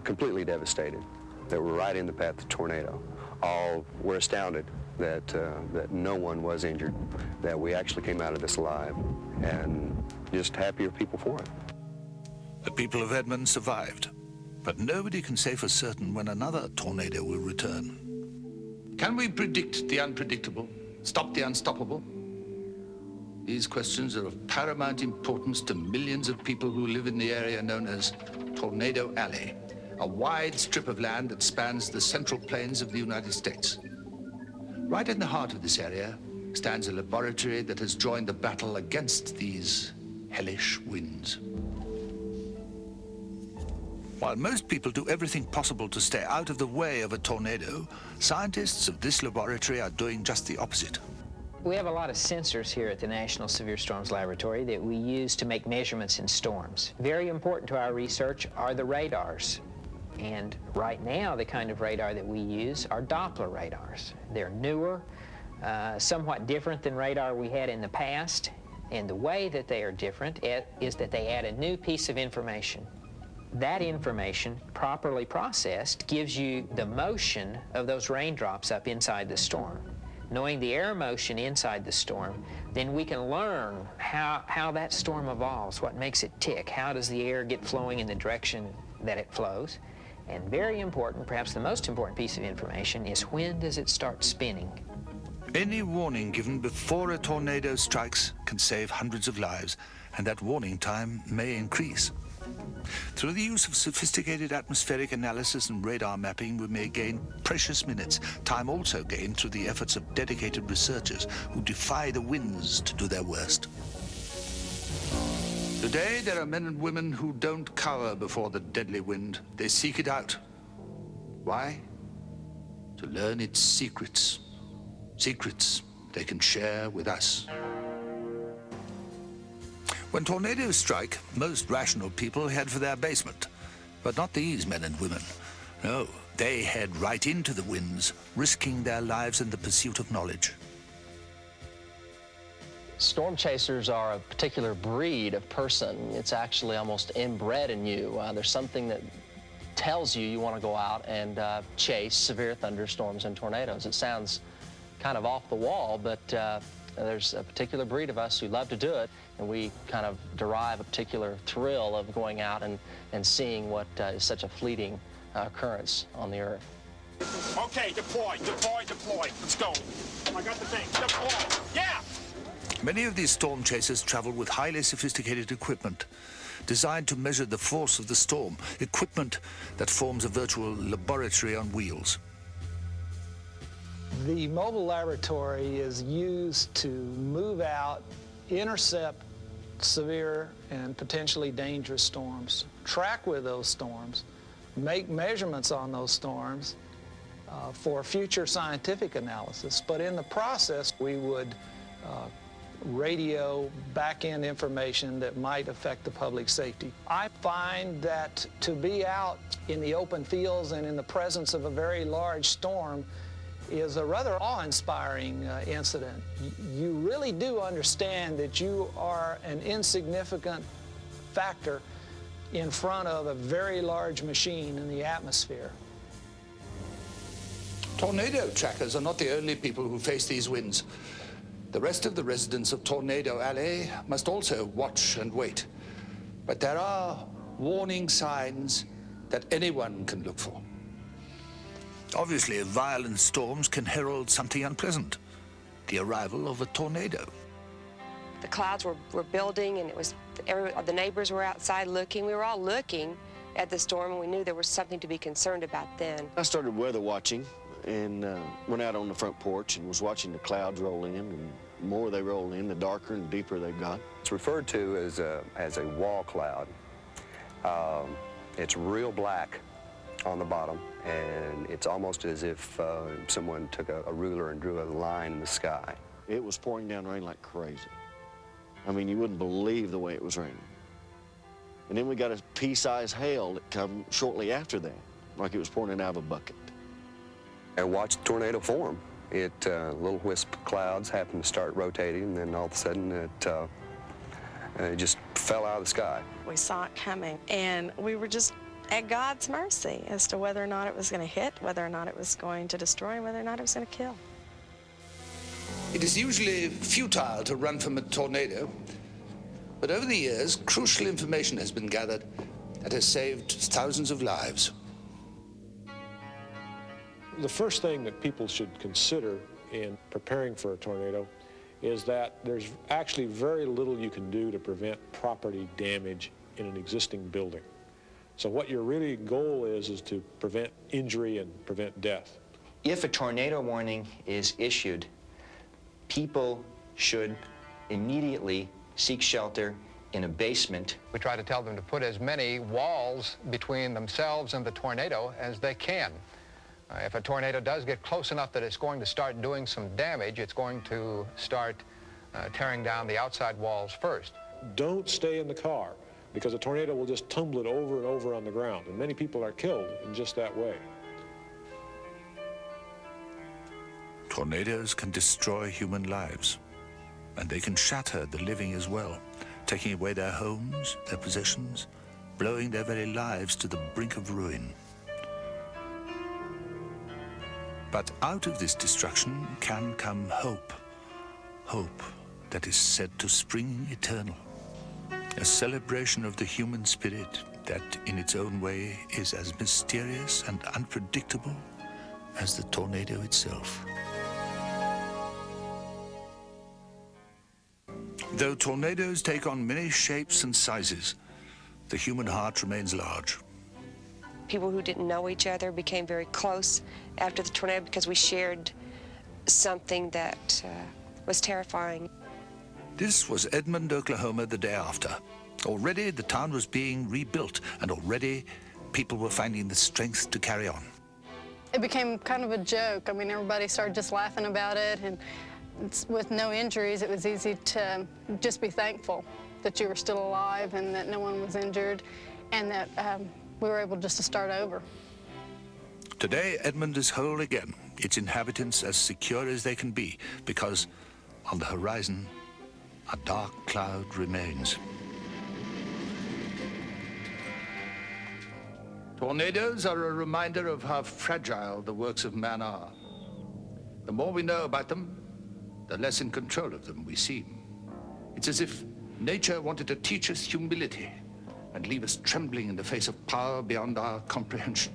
completely devastated, that were right in the path of the tornado, all were astounded that no one was injured, that we actually came out of this alive, and just happier people for it. The people of Edmond survived, but nobody can say for certain when another tornado will return. Can we predict the unpredictable, stop the unstoppable? These questions are of paramount importance to millions of people who live in the area known as Tornado Alley, a wide strip of land that spans the central plains of the United States. Right in the heart of this area stands a laboratory that has joined the battle against these hellish winds. While most people do everything possible to stay out of the way of a tornado, scientists of this laboratory are doing just the opposite. We have a lot of sensors here at the National Severe Storms Laboratory that we use to make measurements in storms. Very important to our research are the radars. And right now, the kind of radar that we use are Doppler radars. They're newer, somewhat different than radar we had in the past. And the way that they are different is that they add a new piece of information. That information, properly processed, gives you the motion of those raindrops up inside the storm. Knowing the air motion inside the storm, then we can learn how that storm evolves, what makes it tick, how does the air get flowing in the direction that it flows. And very important, perhaps the most important piece of information, is when does it start spinning? Any warning given before a tornado strikes can save hundreds of lives, and that warning time may increase. Through the use of sophisticated atmospheric analysis and radar mapping, we may gain precious minutes, time also gained through the efforts of dedicated researchers who defy the winds to do their worst. Today, there are men and women who don't cower before the deadly wind. They seek it out. Why? To learn its secrets. Secrets they can share with us. When tornadoes strike, most rational people head for their basement. But not these men and women. No, they head right into the winds, risking their lives in the pursuit of knowledge. Storm chasers are a particular breed of person. It's actually almost inbred in you. There's something that tells you want to go out and chase severe thunderstorms and tornadoes. It sounds kind of off the wall, but there's a particular breed of us who love to do it, and we kind of derive a particular thrill of going out and seeing what is such a fleeting occurrence on the earth. Okay, deploy. Let's go. I got the thing. Deploy. Yeah! Many of these storm chasers travel with highly sophisticated equipment designed to measure the force of the storm, equipment that forms a virtual laboratory on wheels. The mobile laboratory is used to move out, intercept severe and potentially dangerous storms, track with those storms, make measurements on those storms for future scientific analysis. But in the process, we would radio back-end information that might affect the public safety. I find that to be out in the open fields and in the presence of a very large storm is a rather awe-inspiring incident. You really do understand that you are an insignificant factor in front of a very large machine in the atmosphere. Tornado trackers are not the only people who face these winds. The rest of the residents of Tornado Alley must also watch and wait. But there are warning signs that anyone can look for. Obviously, violent storms can herald something unpleasant, the arrival of a tornado. The clouds were building, and the neighbors were outside looking. We were all looking at the storm, and we knew there was something to be concerned about then. I started weather watching and went out on the front porch and was watching the clouds roll in, and the more they roll in, the darker and deeper they got. It's referred to as a wall cloud. It's real black on the bottom, and it's almost as if someone took a ruler and drew a line in the sky. It was pouring down rain like crazy. I mean, you wouldn't believe the way it was raining. And then we got a pea-sized hail that came shortly after that, like it was pouring out of a bucket. And watch the tornado form. Little wisp clouds happened to start rotating, and then all of a sudden it just fell out of the sky. We saw it coming, and we were just at God's mercy as to whether or not it was going to hit, whether or not it was going to destroy, and whether or not it was going to kill. It is usually futile to run from a tornado, but over the years, crucial information has been gathered that has saved thousands of lives. The first thing that people should consider in preparing for a tornado is that there's actually very little you can do to prevent property damage in an existing building. So what your really goal is to prevent injury and prevent death. If a tornado warning is issued, people should immediately seek shelter in a basement. We try to tell them to put as many walls between themselves and the tornado as they can. If a tornado does get close enough that it's going to start doing some damage, it's going to start tearing down the outside walls first. Don't stay in the car, because a tornado will just tumble it over and over on the ground, and many people are killed in just that way. Tornadoes can destroy human lives, and they can shatter the living as well, taking away their homes, their possessions, blowing their very lives to the brink of ruin. But out of this destruction can come hope. Hope that is said to spring eternal. A celebration of the human spirit that, in its own way, is as mysterious and unpredictable as the tornado itself. Though tornadoes take on many shapes and sizes, the human heart remains large. People who didn't know each other became very close after the tornado because we shared something that was terrifying. This was Edmond, Oklahoma, the day after. Already the town was being rebuilt, and already people were finding the strength to carry on. It became kind of a joke. I mean, everybody started just laughing about it, and with no injuries, it was easy to just be thankful that you were still alive and that no one was injured, and that we were able just to start over. Today, Edmond is whole again, its inhabitants as secure as they can be, because on the horizon, a dark cloud remains. Tornadoes are a reminder of how fragile the works of man are. The more we know about them, the less in control of them we seem. It's as if nature wanted to teach us humility and leave us trembling in the face of power beyond our comprehension.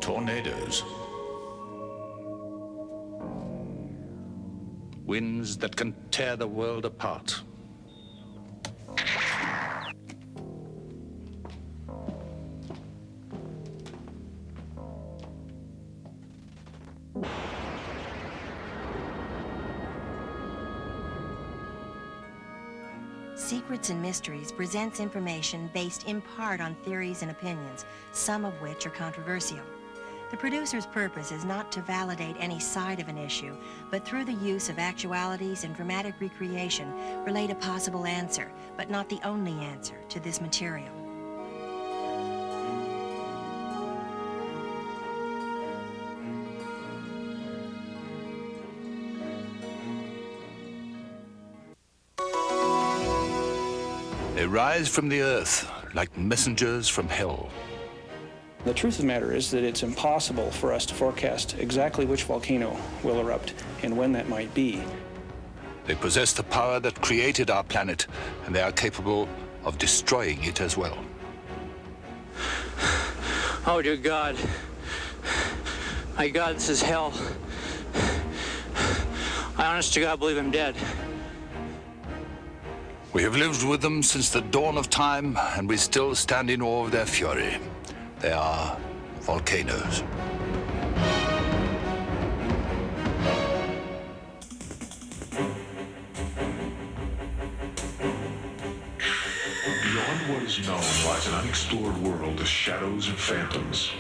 Tornadoes. Winds that can tear the world apart. Secrets and Mysteries presents information based in part on theories and opinions, some of which are controversial. The producer's purpose is not to validate any side of an issue, but through the use of actualities and dramatic recreation, relate a possible answer, but not the only answer, to this material. They rise from the earth like messengers from hell. The truth of the matter is that it's impossible for us to forecast exactly which volcano will erupt and when that might be. They possess the power that created our planet, and they are capable of destroying it as well. Oh, dear God. My God, this is hell. I honest to God believe I'm dead. We have lived with them since the dawn of time, and we still stand in awe of their fury. They are volcanoes. Beyond what is known lies an unexplored world of shadows and phantoms.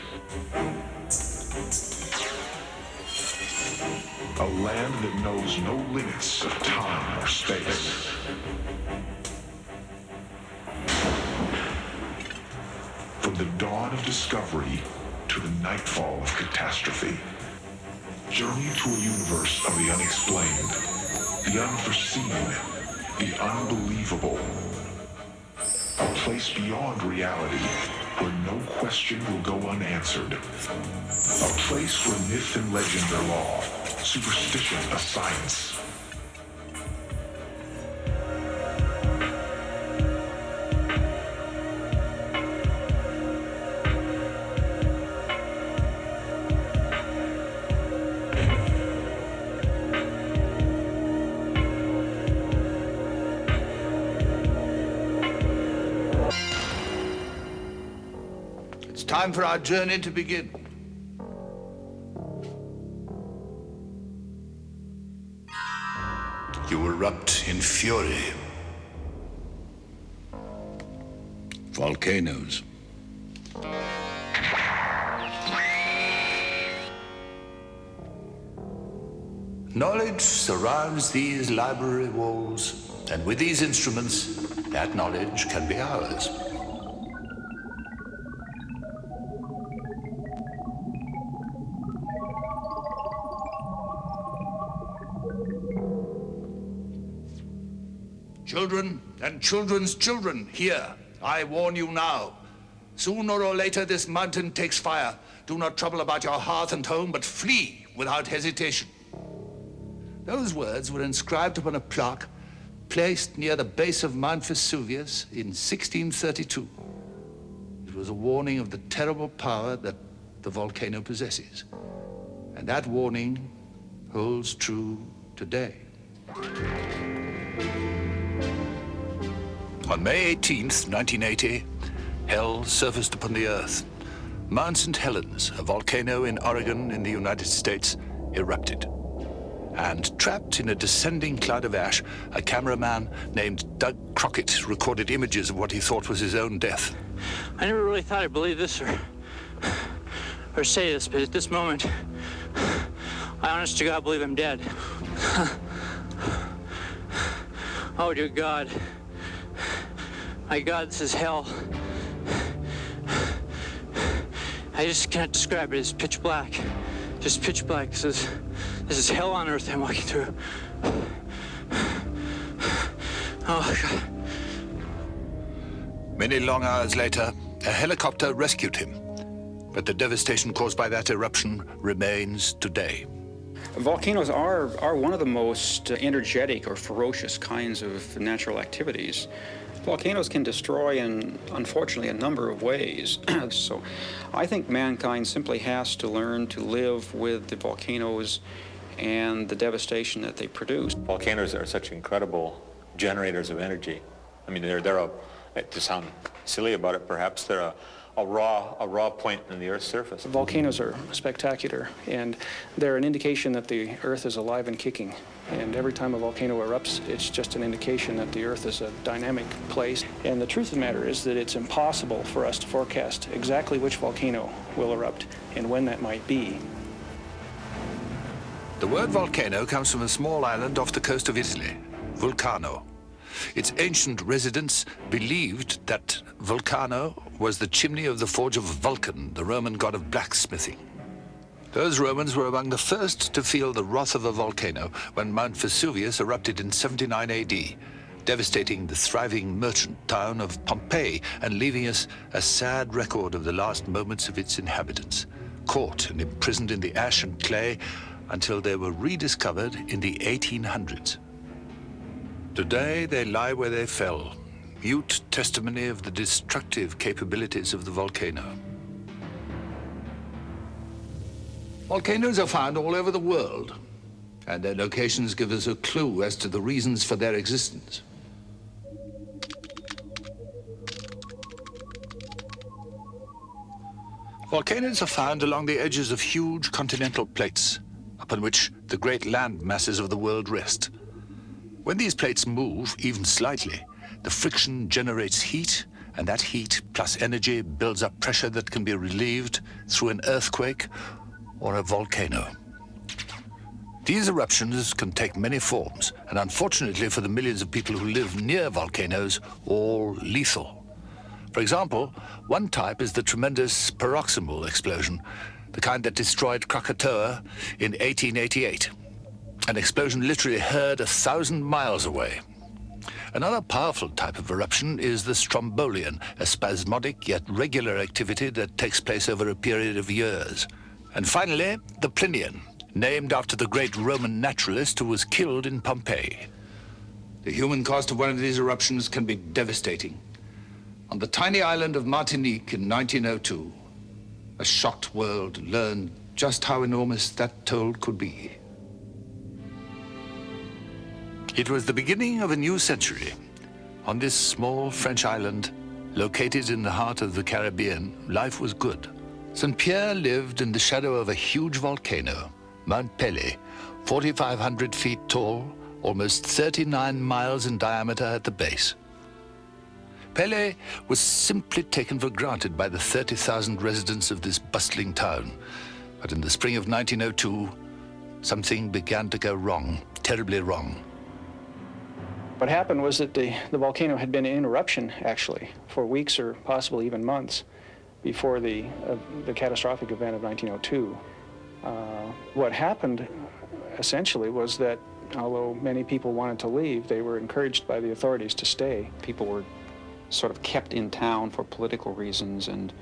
A land that knows no limits of time or space. From the dawn of discovery to the nightfall of catastrophe. Journey to a universe of the unexplained, the unforeseen, the unbelievable. A place beyond reality where no question will go unanswered. A place where myth and legend are law, superstition a science. It's time for our journey to begin. You erupt in fury. Volcanoes. Knowledge surrounds these library walls, and with these instruments, that knowledge can be ours. Children and children's children, hear, I warn you now. Sooner or later this mountain takes fire. Do not trouble about your hearth and home, but flee without hesitation. Those words were inscribed upon a plaque placed near the base of Mount Vesuvius in 1632. It was a warning of the terrible power that the volcano possesses. And that warning holds true today. On May 18th, 1980, hell surfaced upon the Earth. Mount St. Helens, a volcano in Oregon in the United States, erupted. And trapped in a descending cloud of ash, a cameraman named Doug Crockett recorded images of what he thought was his own death. I never really thought I'd believe this or say this, but at this moment, I honest to God believe I'm dead. Oh, dear God. My God, this is hell. I just can't describe it. It's pitch black. Just pitch black. This is hell on earth I'm walking through. Oh, God. Many long hours later, a helicopter rescued him. But the devastation caused by that eruption remains today. Volcanoes are one of the most energetic or ferocious kinds of natural activities. Volcanoes can destroy in, unfortunately, a number of ways. So I think mankind simply has to learn to live with the volcanoes and the devastation that they produce. Volcanoes are such incredible generators of energy. I mean, they're to sound silly about it, perhaps, they're a raw point in the Earth's surface. Volcanoes are spectacular, and they're an indication that the Earth is alive and kicking. And every time a volcano erupts, it's just an indication that the Earth is a dynamic place. And the truth of the matter is that it's impossible for us to forecast exactly which volcano will erupt and when that might be. The word volcano comes from a small island off the coast of Italy, Volcanoe. Its ancient residents believed that Volcanoe was the chimney of the forge of Vulcan, the Roman god of blacksmithing. Those Romans were among the first to feel the wrath of a volcano when Mount Vesuvius erupted in 79 AD, devastating the thriving merchant town of Pompeii and leaving us a sad record of the last moments of its inhabitants, caught and imprisoned in the ash and clay until they were rediscovered in the 1800s. Today, they lie where they fell, mute testimony of the destructive capabilities of the volcano. Volcanoes are found all over the world, and their locations give us a clue as to the reasons for their existence. Volcanoes are found along the edges of huge continental plates, upon which the great land masses of the world rest. When these plates move, even slightly, the friction generates heat, and that heat plus energy builds up pressure that can be relieved through an earthquake or a volcano. These eruptions can take many forms, and unfortunately for the millions of people who live near volcanoes, all lethal. For example, one type is the tremendous paroxysmal explosion, the kind that destroyed Krakatoa in 1888. An explosion literally heard 1,000 miles away. Another powerful type of eruption is the strombolian, a spasmodic yet regular activity that takes place over a period of years. And finally, the Plinian, named after the great Roman naturalist who was killed in Pompeii. The human cost of one of these eruptions can be devastating. On the tiny island of Martinique in 1902, a shocked world learned just how enormous that toll could be. It was the beginning of a new century. On this small French island, located in the heart of the Caribbean, life was good. St. Pierre lived in the shadow of a huge volcano, Mount Pelée, 4,500 feet tall, almost 39 miles in diameter at the base. Pelée was simply taken for granted by the 30,000 residents of this bustling town. But in the spring of 1902, something began to go wrong, terribly wrong. What happened was that the volcano had been in eruption, actually, for weeks or possibly even months before the catastrophic event of 1902. What happened, essentially, was that although many people wanted to leave, they were encouraged by the authorities to stay. People were sort of kept in town for political reasons, and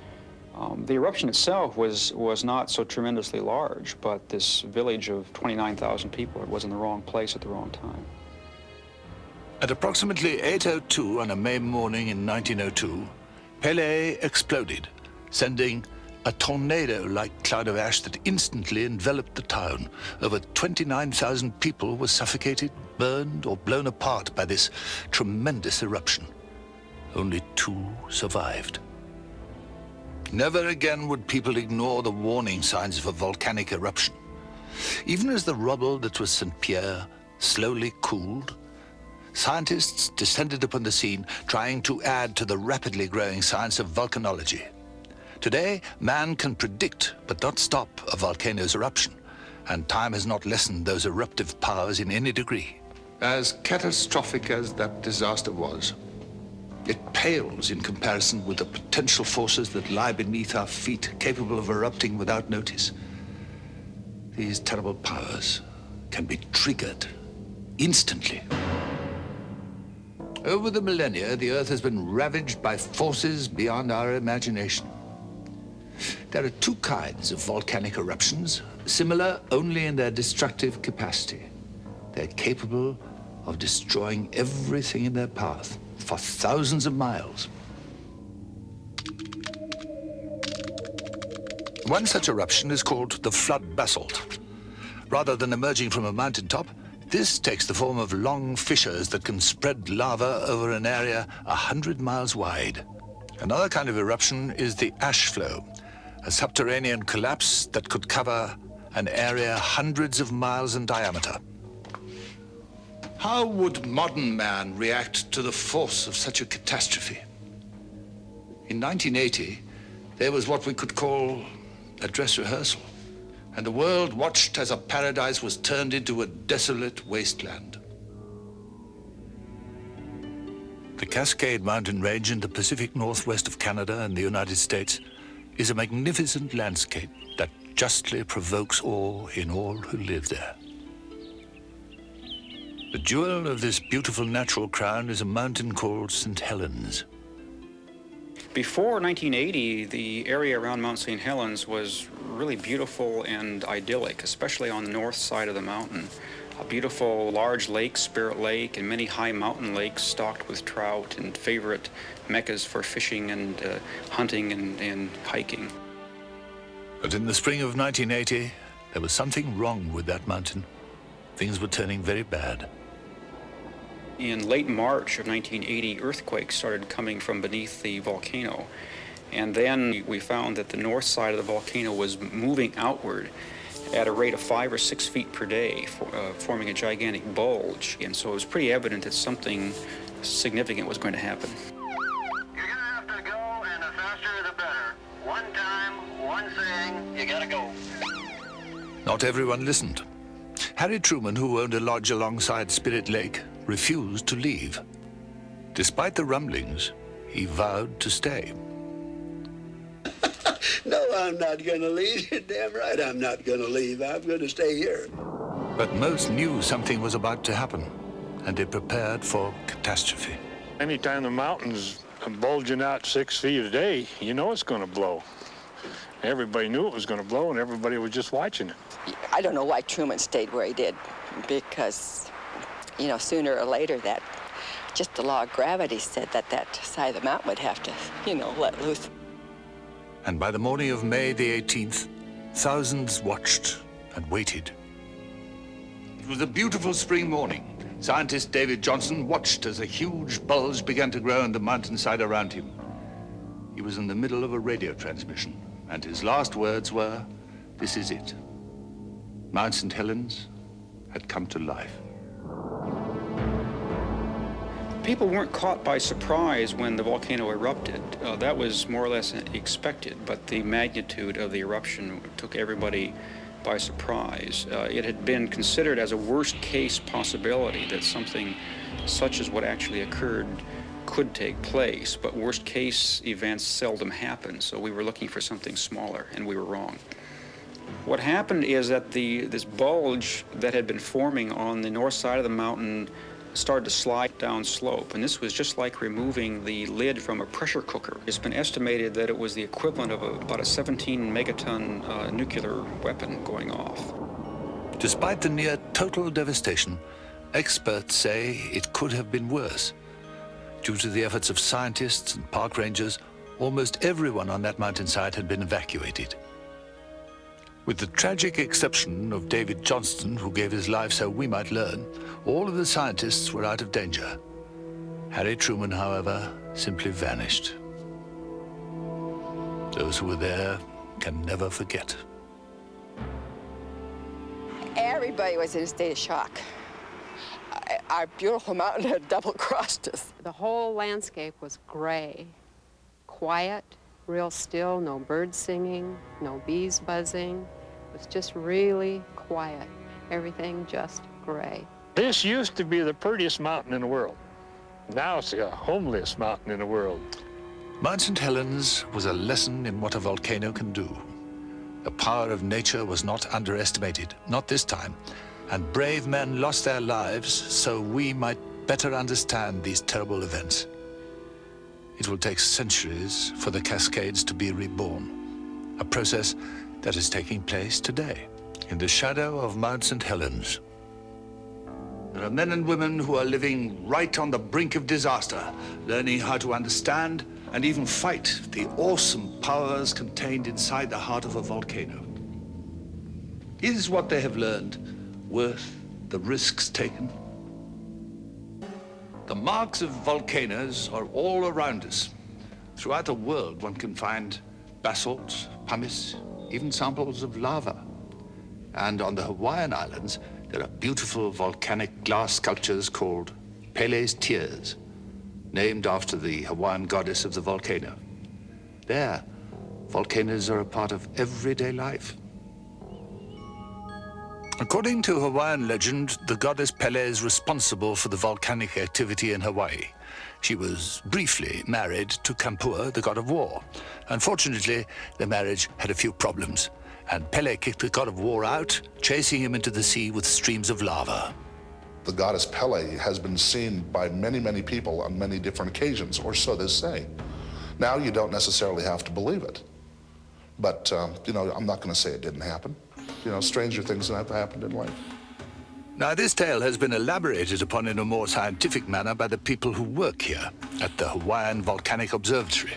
the eruption itself was not so tremendously large, but this village of 29,000 people, it was in the wrong place at the wrong time. At approximately 8:02 on a May morning in 1902, Pelée exploded, sending a tornado-like cloud of ash that instantly enveloped the town. Over 29,000 people were suffocated, burned, or blown apart by this tremendous eruption. Only 2 survived. Never again would people ignore the warning signs of a volcanic eruption. Even as the rubble that was St. Pierre slowly cooled, scientists descended upon the scene, trying to add to the rapidly growing science of volcanology. Today, man can predict but not stop a volcano's eruption, and time has not lessened those eruptive powers in any degree. As catastrophic as that disaster was, it pales in comparison with the potential forces that lie beneath our feet, capable of erupting without notice. These terrible powers can be triggered instantly. Over the millennia, the Earth has been ravaged by forces beyond our imagination. There are 2 kinds of volcanic eruptions, similar only in their destructive capacity. They're capable of destroying everything in their path for thousands of miles. One such eruption is called the flood basalt. Rather than emerging from a mountaintop, this takes the form of long fissures that can spread lava over an area 100 miles wide. Another kind of eruption is the ash flow, a subterranean collapse that could cover an area hundreds of miles in diameter. How would modern man react to the force of such a catastrophe? In 1980, there was what we could call a dress rehearsal, and the world watched as a paradise was turned into a desolate wasteland. The Cascade Mountain Range in the Pacific Northwest of Canada and the United States is a magnificent landscape that justly provokes awe in all who live there. The jewel of this beautiful natural crown is a mountain called St. Helens. Before 1980, the area around Mount St. Helens was really beautiful and idyllic, especially on the north side of the mountain. A beautiful large lake, Spirit Lake, and many high mountain lakes stocked with trout and favorite meccas for fishing and hunting and hiking. But in the spring of 1980, there was something wrong with that mountain. Things were turning very bad. In late March of 1980, earthquakes started coming from beneath the volcano. And then we found that the north side of the volcano was moving outward at a rate of 5 or 6 feet per day, forming a gigantic bulge. And so it was pretty evident that something significant was going to happen. You're gonna have to go, and the faster the better. One time, one thing, you gotta go. Not everyone listened. Harry Truman, who owned a lodge alongside Spirit Lake, refused to leave. Despite the rumblings, he vowed to stay. No, I'm not going to leave. You're damn right I'm not going to leave. I'm going to stay here. But most knew something was about to happen. and they prepared for catastrophe. Anytime the mountain's bulging out 6 feet a day, you know it's going to blow. Everybody knew it was going to blow, and everybody was just watching it. I don't know why Truman stayed where he did, because, you know, sooner or later that just the law of gravity said that that side of the mountain would have to, you know, let loose. And by the morning of May the 18th, thousands watched and waited. It was a beautiful spring morning. Scientist David Johnson watched as a huge bulge began to grow on the mountainside around him. He was in the middle of a radio transmission, and his last words were, "This is it. Mount St. Helens had come to life." People weren't caught by surprise when the volcano erupted. That was more or less expected, but the magnitude of the eruption took everybody by surprise. It had been considered as a worst-case possibility that something such as what actually occurred could take place, but worst-case events seldom happen, so we were looking for something smaller, and we were wrong. What happened is that this bulge that had been forming on the north side of the mountain started to slide down slope, and this was just like removing the lid from a pressure cooker. It's been estimated that it was the equivalent of about a 17 megaton nuclear weapon going off. Despite the near total devastation, experts say it could have been worse. Due to the efforts of scientists and park rangers, almost everyone on that mountainside had been evacuated. With the tragic exception of David Johnston, who gave his life so we might learn, all of the scientists were out of danger. Harry Truman, however, simply vanished. Those who were there can never forget. Everybody was in a state of shock. Our beautiful mountain had double-crossed us. The whole landscape was gray, quiet, real still, no birds singing, no bees buzzing. It was just really quiet. Everything just gray. This used to be the prettiest mountain in the world. Now it's the homeliest mountain in the world. Mount St. Helens was a lesson in what a volcano can do. The power of nature was not underestimated, not this time, and brave men lost their lives so we might better understand these terrible events. It will take centuries for the Cascades to be reborn, a process that is taking place today in the shadow of Mount St. Helens. There are men and women who are living right on the brink of disaster, learning how to understand and even fight the awesome powers contained inside the heart of a volcano. Is what they have learned worth the risks taken? The marks of volcanoes are all around us. Throughout the world, one can find basalt, pumice, even samples of lava. And on the Hawaiian Islands, there are beautiful volcanic glass sculptures called Pele's Tears, named after the Hawaiian goddess of the volcano. There, volcanoes are a part of everyday life. According to Hawaiian legend, the goddess Pele is responsible for the volcanic activity in Hawaii. She was briefly married to Kampua, the god of war. Unfortunately, their marriage had a few problems, and Pele kicked the god of war out, chasing him into the sea with streams of lava. The goddess Pele has been seen by many, many people on many different occasions, or so they say. Now, you don't necessarily have to believe it. But, you know, I'm not going to say it didn't happen. You know, stranger things have happened in life. Now, this tale has been elaborated upon in a more scientific manner by the people who work here at the Hawaiian Volcanic Observatory.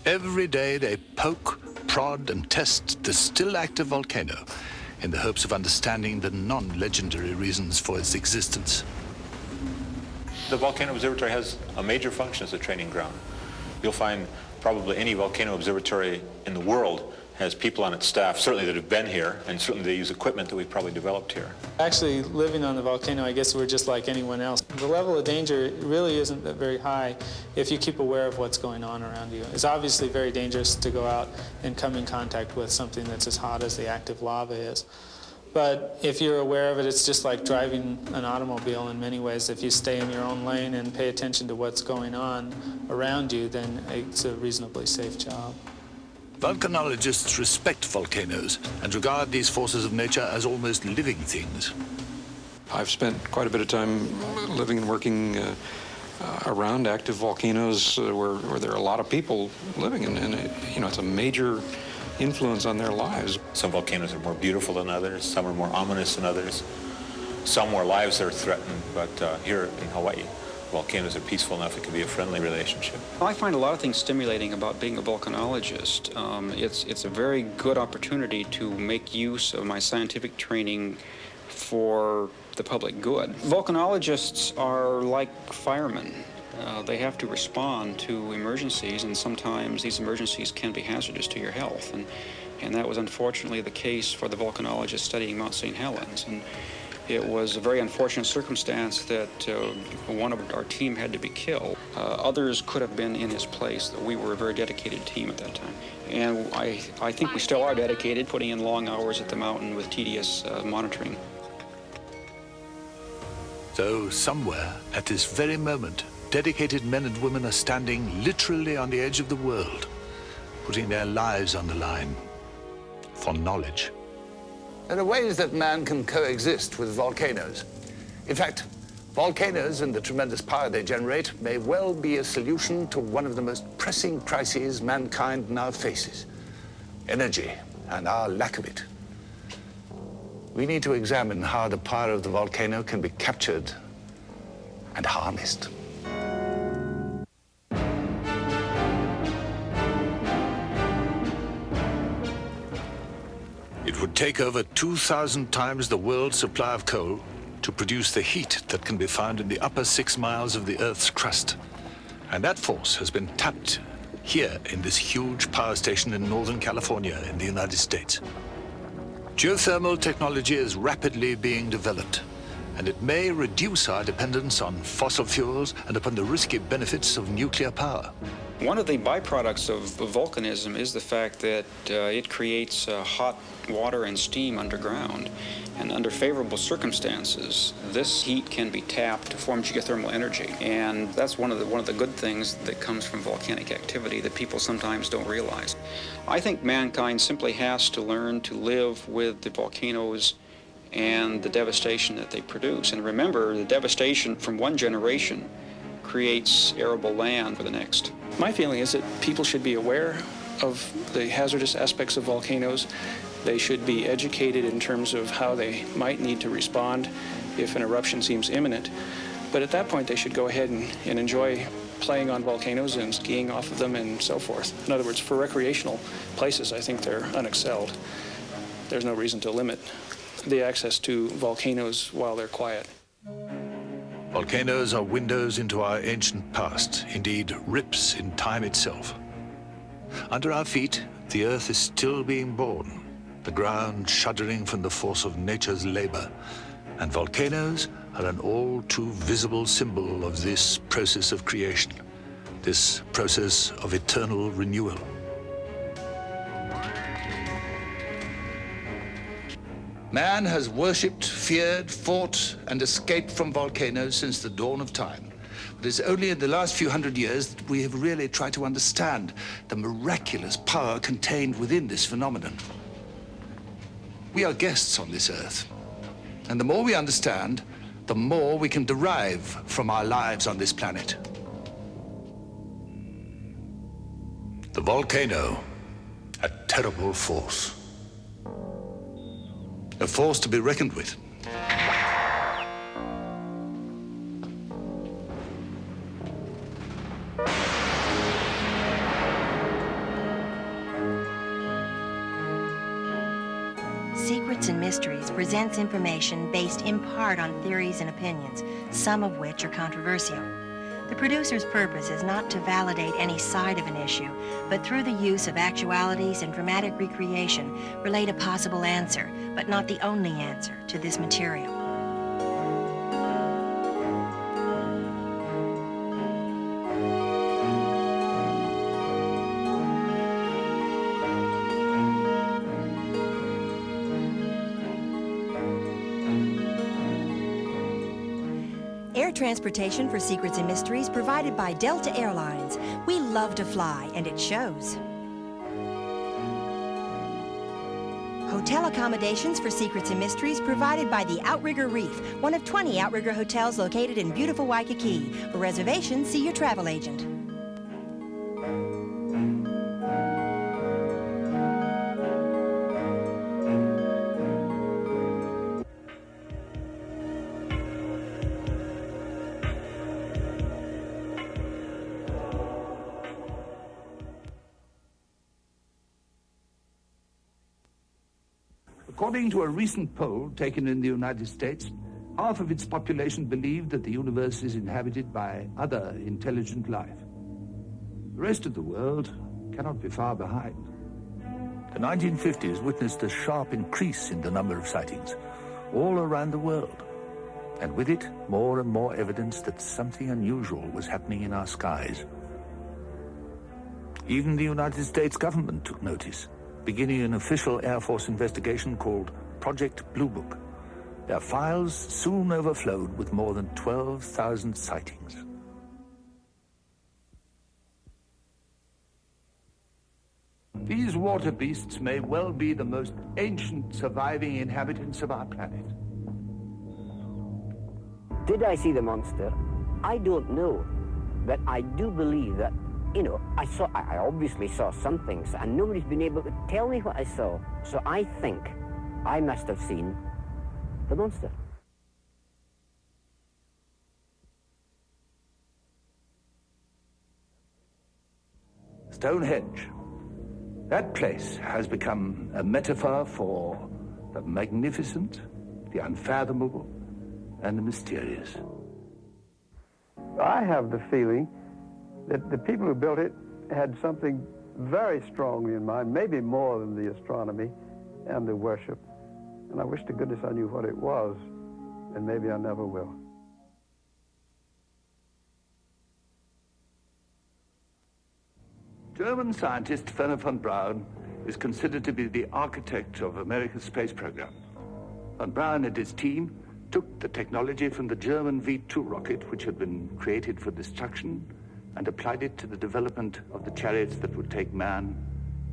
Every day they poke, prod, and test the still active volcano in the hopes of understanding the non-legendary reasons for its existence. The Volcano Observatory has a major function as a training ground. You'll find probably any volcano observatory in the world has people on its staff, certainly that have been here, and certainly they use equipment that we've probably developed here. Actually, living on the volcano, I guess we're just like anyone else. The level of danger really isn't that very high if you keep aware of what's going on around you. It's obviously very dangerous to go out and come in contact with something that's as hot as the active lava is. But if you're aware of it, it's just like driving an automobile in many ways. If you stay in your own lane and pay attention to what's going on around you, then it's a reasonably safe job. Volcanologists respect volcanoes and regard these forces of nature as almost living things. I've spent quite a bit of time living and working around active volcanoes where there are a lot of people living, and it's a major influence on their lives. Some volcanoes are more beautiful than others, some are more ominous than others, some where lives are threatened, but here in Hawaii, volcanoes are peaceful enough it can be a friendly relationship. I find a lot of things stimulating about being a volcanologist. It's a very good opportunity to make use of my scientific training for the public good. Volcanologists are like firemen. They have to respond to emergencies, and sometimes these emergencies can be hazardous to your health. And that was unfortunately the case for the volcanologist studying Mount St. Helens. And it was a very unfortunate circumstance that one of our team had to be killed. Others could have been in his place. We were a very dedicated team at that time. And I think we still are dedicated, putting in long hours at the mountain with tedious monitoring. So somewhere, at this very moment, dedicated men and women are standing literally on the edge of the world, putting their lives on the line for knowledge. There are ways that man can coexist with volcanoes. In fact, volcanoes and the tremendous power they generate may well be a solution to one of the most pressing crises mankind now faces: energy and our lack of it. We need to examine how the power of the volcano can be captured and harnessed. It would take over 2,000 times the world's supply of coal to produce the heat that can be found in the upper 6 miles of the Earth's crust. And that force has been tapped here in this huge power station in Northern California in the United States. Geothermal technology is rapidly being developed, and it may reduce our dependence on fossil fuels and upon the risky benefits of nuclear power. One of the byproducts of volcanism is the fact that it creates hot water and steam underground. And under favorable circumstances, this heat can be tapped to form geothermal energy. And that's one of the good things that comes from volcanic activity that people sometimes don't realize. I think mankind simply has to learn to live with the volcanoes and the devastation that they produce. And remember, the devastation from one generation creates arable land for the next. My feeling is that people should be aware of the hazardous aspects of volcanoes. They should be educated in terms of how they might need to respond if an eruption seems imminent. But at that point, they should go ahead and enjoy playing on volcanoes and skiing off of them and so forth. In other words, for recreational places, I think they're unexcelled. There's no reason to limit the access to volcanoes while they're quiet. Volcanoes are windows into our ancient past, indeed rips in time itself. Under our feet, the earth is still being born, the ground shuddering from the force of nature's labor, and volcanoes are an all too visible symbol of this process of creation, this process of eternal renewal. Man has worshipped, feared, fought, and escaped from volcanoes since the dawn of time. But it's only in the last few hundred years that we have really tried to understand the miraculous power contained within this phenomenon. We are guests on this earth, and the more we understand, the more we can derive from our lives on this planet. The volcano, a terrible force. A force to be reckoned with. Secrets and Mysteries presents information based in part on theories and opinions, some of which are controversial. The producer's purpose is not to validate any side of an issue, but through the use of actualities and dramatic recreation, relate a possible answer, but not the only answer, to this material. Air transportation for Secrets and Mysteries provided by Delta Airlines. We love to fly, and it shows. Hotel accommodations for secrets and mysteries provided by the Outrigger Reef, one of 20 Outrigger hotels located in beautiful Waikiki. For reservations, see your travel agent. According to a recent poll taken in the United States, half of its population believed that the universe is inhabited by other intelligent life. The rest of the world cannot be far behind. The 1950s witnessed a sharp increase in the number of sightings all around the world, and with it, more and more evidence that something unusual was happening in our skies. Even the United States government took notice, beginning an official Air Force investigation called Project Blue Book. Their files soon overflowed with more than 12,000 sightings. These water beasts may well be the most ancient surviving inhabitants of our planet. Did I see the monster? I don't know, but I do believe that, you know, I obviously saw some things, and nobody's been able to tell me what I saw. So I think I must have seen the monster. Stonehenge. That place has become a metaphor for the magnificent, the unfathomable, and the mysterious. I have the feeling that the people who built it had something very strongly in mind, maybe more than the astronomy and the worship. And I wish to goodness I knew what it was, and maybe I never will. German scientist Werner von Braun is considered to be the architect of America's space program. Von Braun and his team took the technology from the German V2 rocket, which had been created for destruction, and applied it to the development of the chariots that would take man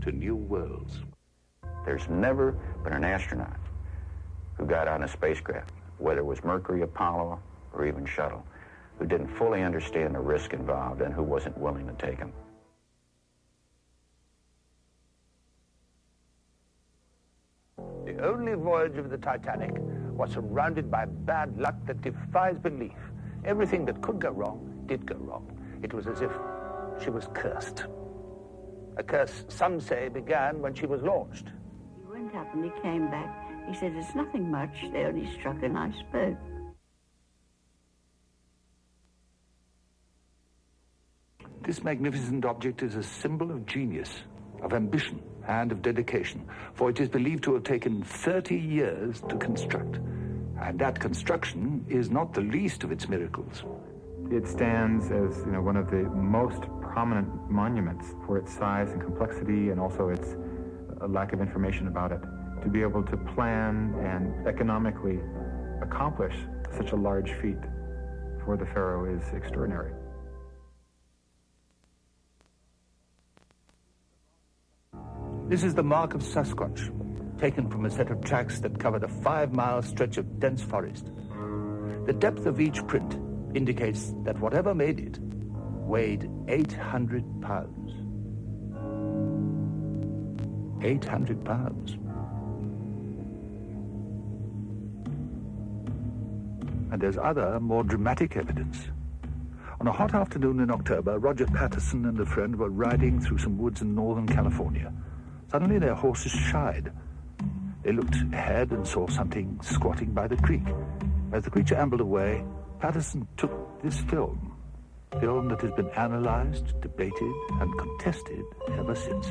to new worlds. There's never been an astronaut who got on a spacecraft, whether it was Mercury, Apollo, or even Shuttle, who didn't fully understand the risk involved and who wasn't willing to take them. The only voyage of the Titanic was surrounded by bad luck that defies belief. Everything that could go wrong did go wrong. It was as if she was cursed. A curse, some say, began when she was launched. He went up and he came back. He said, "It's nothing much. They only struck an iceberg." This magnificent object is a symbol of genius, of ambition, and of dedication, for it is believed to have taken 30 years to construct. And that construction is not the least of its miracles. It stands as, one of the most prominent monuments for its size and complexity, and also its lack of information about it. To be able to plan and economically accomplish such a large feat for the pharaoh is extraordinary. This is the mark of Sasquatch, taken from a set of tracks that covered a 5-mile stretch of dense forest. The depth of each print indicates that whatever made it weighed 800 pounds. 800 pounds. And there's other, more dramatic evidence. On a hot afternoon in October, Roger Patterson and a friend were riding through some woods in northern California. Suddenly their horses shied. They looked ahead and saw something squatting by the creek. As the creature ambled away, Patterson took this film that has been analyzed, debated, and contested ever since.